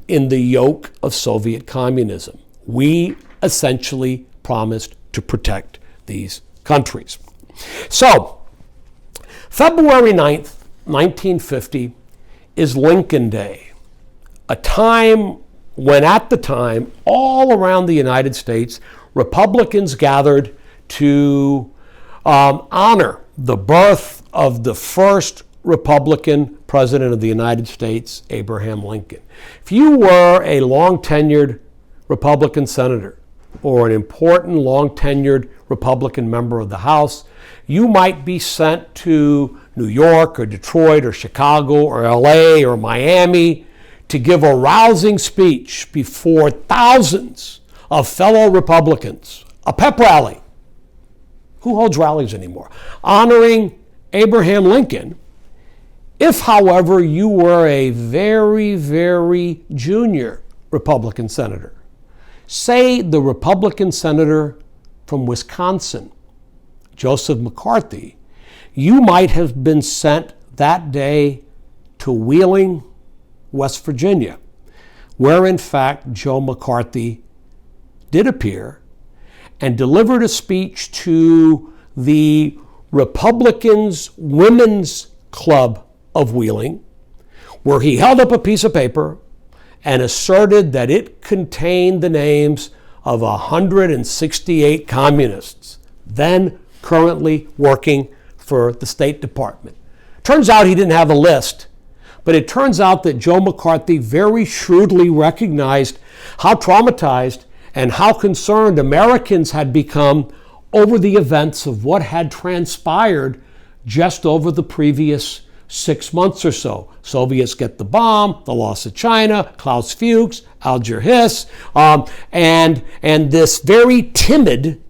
in the yoke of Soviet communism. We essentially promised to protect these countries. So, February 9th, 1950 is Lincoln Day, a time when at the time, all around the United States, Republicans gathered to honor the birth of the first Republican president of the United States, Abraham Lincoln. If you were a long-tenured Republican senator or an important long-tenured Republican member of the House, you might be sent to New York or Detroit or Chicago or LA or Miami to give a rousing speech before thousands of fellow Republicans, a pep rally. Who holds rallies anymore? Honoring Abraham Lincoln. If, however, you were a very, very junior Republican senator, say the Republican senator from Wisconsin, Joseph McCarthy, you might have been sent that day to Wheeling, West Virginia, where in fact Joe McCarthy did appear and delivered a speech to the Republicans' Women's Club of Wheeling, where he held up a piece of paper and asserted that it contained the names of 168 communists, then currently working for the State Department. Turns out he didn't have a list, but it turns out that Joe McCarthy very shrewdly recognized how traumatized and how concerned Americans had become over the events of what had transpired just over the previous 6 months or so. Soviets get the bomb, the loss of China, Klaus Fuchs, Alger Hiss, and this very timid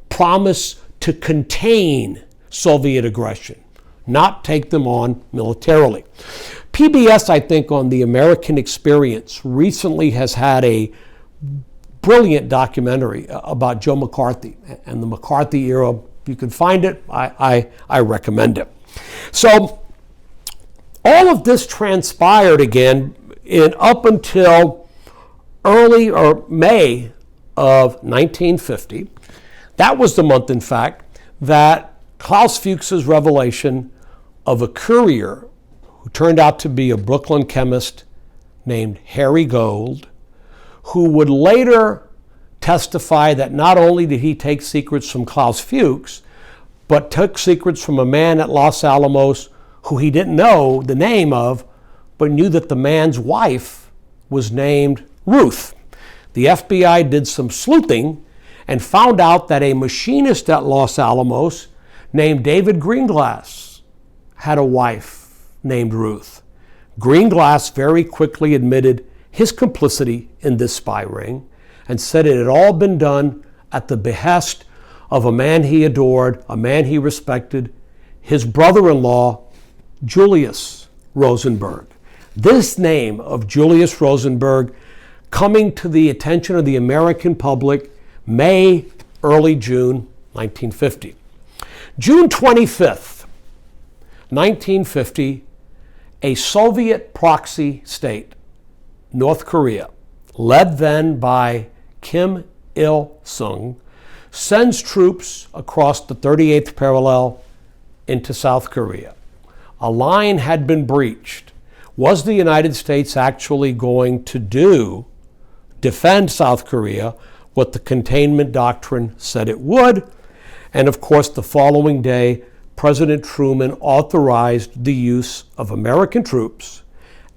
promise to contain Soviet aggression, not take them on militarily. PBS, I think, on the American experience recently has had a brilliant documentary about Joe McCarthy and the McCarthy era. If you can find it, I recommend it. So all of this transpired again up until early or May of 1950. That was the month, in fact, that Klaus Fuchs's revelation of a courier who turned out to be a Brooklyn chemist named Harry Gold, who would later testify that not only did he take secrets from Klaus Fuchs, but took secrets from a man at Los Alamos who he didn't know the name of, but knew that the man's wife was named Ruth. The FBI did some sleuthing and found out that a machinist at Los Alamos named David Greenglass had a wife named Ruth. Greenglass very quickly admitted his complicity in this spy ring and said it had all been done at the behest of a man he adored, a man he respected, his brother-in-law, Julius Rosenberg. This name of Julius Rosenberg coming to the attention of the American public May, early June 1950. June 25th, 1950, a Soviet proxy state, North Korea, led then by Kim Il-sung, sends troops across the 38th parallel into South Korea. A line had been breached. Was the United States actually going to defend South Korea, what the containment doctrine said it would? And of course, the following day, President Truman authorized the use of American troops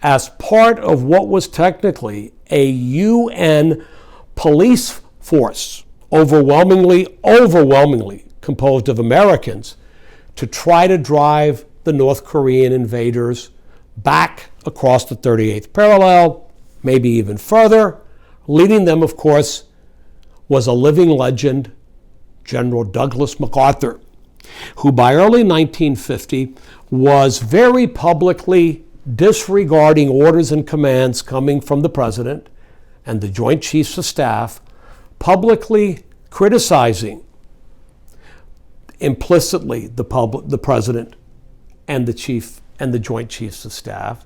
as part of what was technically a UN police force, overwhelmingly composed of Americans, to try to drive the North Korean invaders back across the 38th parallel, maybe even further. Leading them, of course, was a living legend, General Douglas MacArthur, who by early 1950 was very publicly disregarding orders and commands coming from the President and the Joint Chiefs of Staff, publicly criticizing implicitly the President and the Chief and the Joint Chiefs of Staff,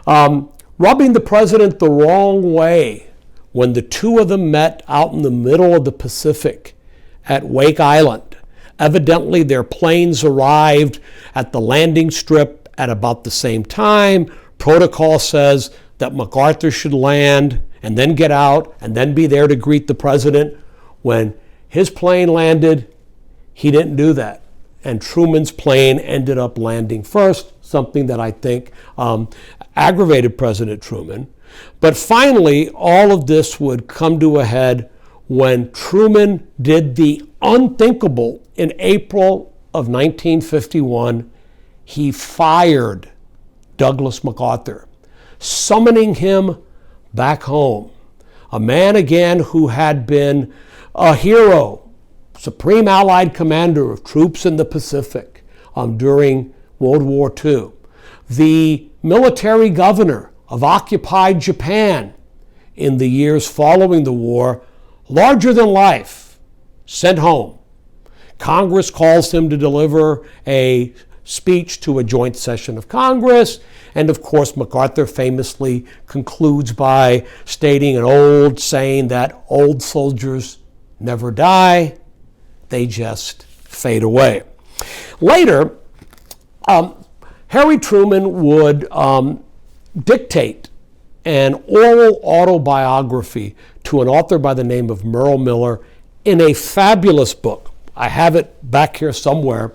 rubbing the president the wrong way when the two of them met out in the middle of the Pacific at Wake Island. Evidently, their planes arrived at the landing strip at about the same time. Protocol says that MacArthur should land and then get out and then be there to greet the president. When his plane landed, he didn't do that. And Truman's plane ended up landing first, something that I think aggravated President Truman. But finally, all of this would come to a head when Truman did the unthinkable in April of 1951. He fired Douglas MacArthur, summoning him back home. A man again who had been a hero, Supreme Allied Commander of troops in the Pacific during World War II, the military governor of occupied Japan in the years following the war, larger than life, sent home. Congress calls him to deliver a speech to a joint session of Congress, and of course MacArthur famously concludes by stating an old saying that old soldiers never die, they just fade away. Later, Harry Truman would dictate an oral autobiography to an author by the name of Merle Miller in a fabulous book. I have it back here somewhere,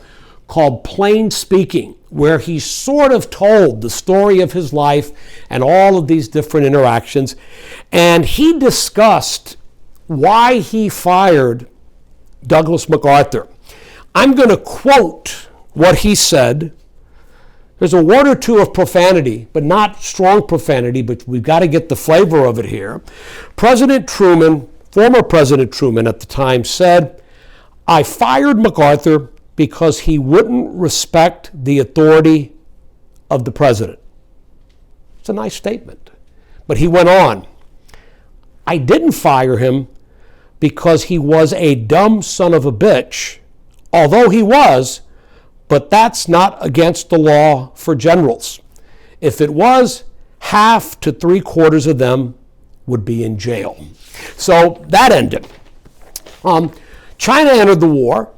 called Plain Speaking, where he sort of told the story of his life and all of these different interactions. And he discussed why he fired Douglas MacArthur. I'm going to quote what he said. There's a word or two of profanity, but not strong profanity, but we've got to get the flavor of it here. President Truman, former President Truman at the time, said, "I fired MacArthur because he wouldn't respect the authority of the president." It's a nice statement. But he went on, "I didn't fire him because he was a dumb son of a bitch, although he was, but that's not against the law for generals. If it was, half to 3/4 of them would be in jail." So that ended. China entered the war.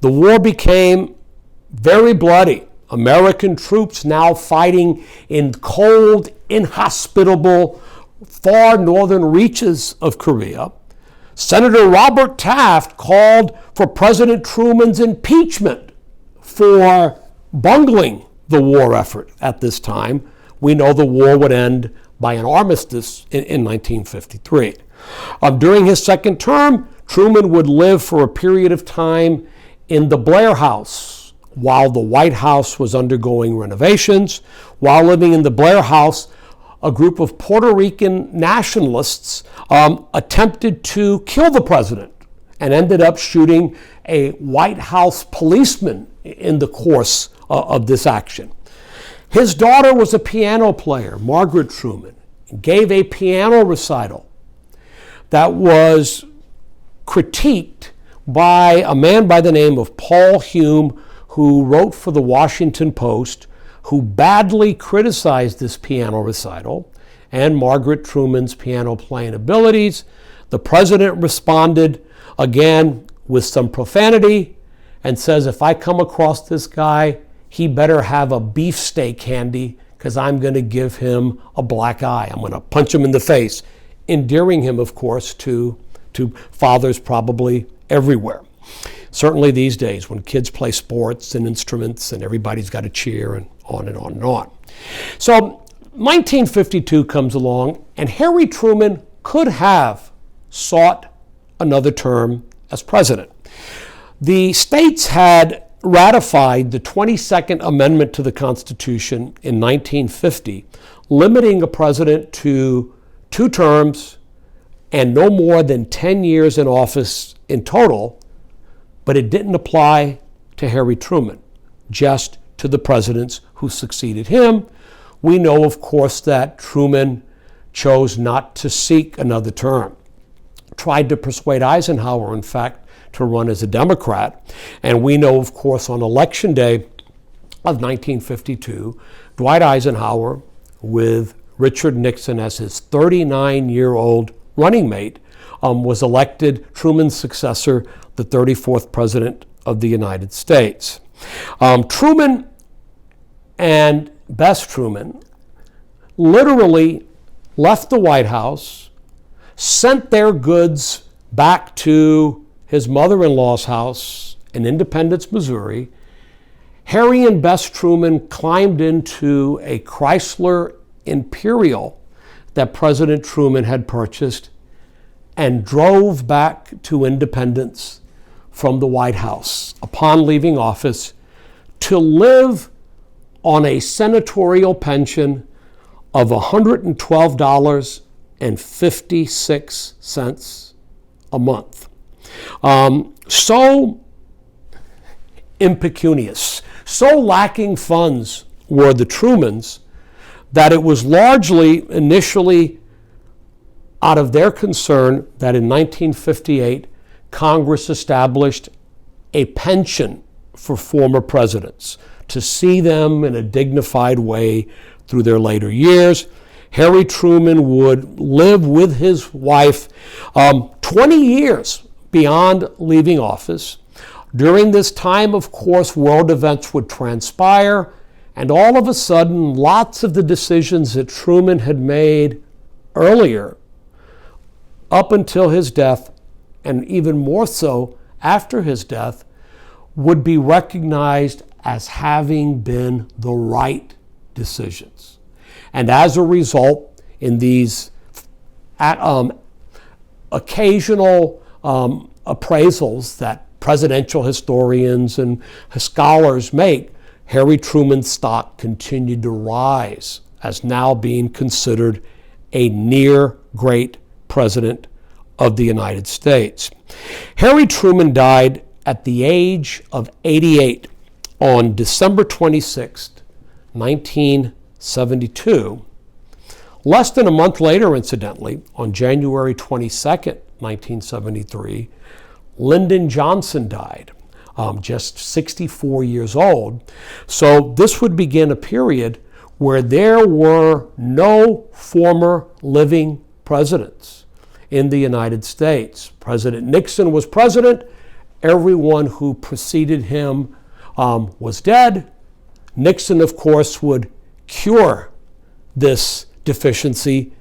The war became very bloody. American troops now fighting in cold, inhospitable, far northern reaches of Korea. Senator Robert Taft called for President Truman's impeachment for bungling the war effort at this time. We know the war would end by an armistice in 1953. During his second term, Truman would live for a period of time in the Blair House while the White House was undergoing renovations. While living in the Blair House, a group of Puerto Rican nationalists attempted to kill the president and ended up shooting a White House policeman in the course of this action. His daughter was a piano player, Margaret Truman, gave a piano recital that was critiqued by a man by the name of Paul Hume, who wrote for the Washington Post, who badly criticized this piano recital and Margaret Truman's piano playing abilities. The president responded again with some profanity and says, "If I come across this guy, he better have a beefsteak handy because I'm going to give him a black eye. I'm going to punch him in the face," endearing him, of course, to fathers probably everywhere. Certainly these days when kids play sports and instruments and everybody's got to cheer and on and on and on. So 1952 comes along and Harry Truman could have sought another term as president. The states had ratified the 22nd Amendment to the Constitution in 1950, limiting a president to 2 terms and no more than 10 years in office in total, but it didn't apply to Harry Truman, just to the presidents who succeeded him. We know, of course, that Truman chose not to seek another term, tried to persuade Eisenhower, in fact, to run as a Democrat. And we know, of course, on Election Day of 1952, Dwight Eisenhower, with Richard Nixon as his 39-year-old running mate, was elected Truman's successor, the 34th President of the United States. Truman and Bess Truman literally left the White House, sent their goods back to his mother-in-law's house in Independence, Missouri. Harry and Bess Truman climbed into a Chrysler Imperial that President Truman had purchased and drove back to Independence from the White House upon leaving office to live on a senatorial pension of $112.56 a month. So impecunious, so lacking funds were the Trumans that it was largely initially out of their concern that in 1958 Congress established a pension for former presidents to see them in a dignified way through their later years. Harry Truman would live with his wife 20 years beyond leaving office. During this time, of course, world events would transpire, and all of a sudden, lots of the decisions that Truman had made earlier, up until his death, and even more so after his death, would be recognized as having been the right decisions. And as a result, in these occasional appraisals that presidential historians and scholars make, Harry Truman's stock continued to rise as now being considered a near great president of the United States. Harry Truman died at the age of 88 on December 26, 1972. Less than a month later, incidentally, on January 22nd, 1973, Lyndon Johnson died, just 64 years old. So this would begin a period where there were no former living presidents in the United States. President Nixon was president. Everyone who preceded him was dead. Nixon, of course, would cure this deficiency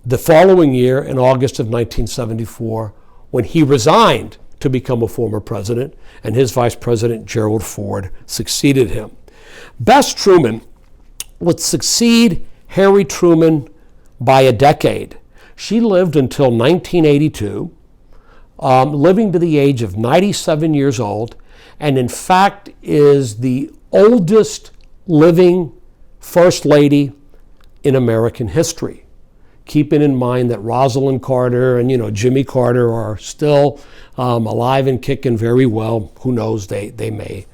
the following year in August of 1974 when he resigned to become a former president, and his vice president, Gerald Ford, succeeded him. Bess Truman would succeed Harry Truman by a decade. She lived until 1982, living to the age of 97 years old, and in fact is the oldest living First Lady in American history. Keeping in mind that Rosalind Carter and Jimmy Carter are still alive and kicking very well. Who knows, they may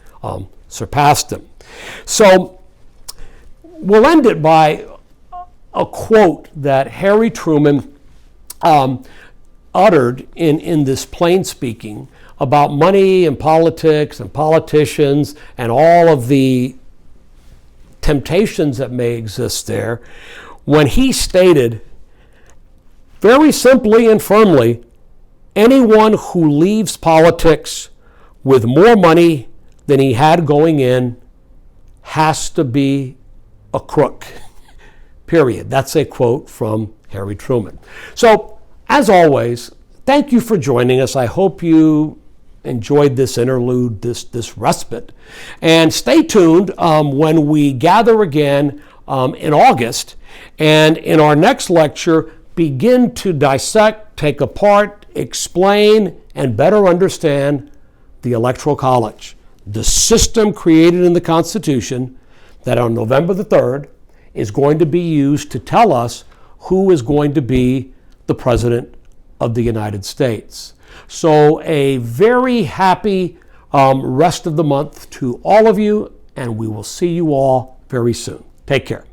surpass them. So we'll end it by a quote that Harry Truman uttered in this plain speaking about money and politics and politicians and all of the temptations that may exist there, when he stated very simply and firmly, anyone who leaves politics with more money than he had going in has to be a crook, period. That's a quote from Harry Truman. So, as always, thank you for joining us. I hope you enjoyed this interlude, this respite. And stay tuned when we gather again in August, and in our next lecture, begin to dissect, take apart, explain, and better understand the Electoral College, the system created in the Constitution that on November the 3rd is going to be used to tell us who is going to be the President of the United States. So a very happy rest of the month to all of you, and we will see you all very soon. Take care.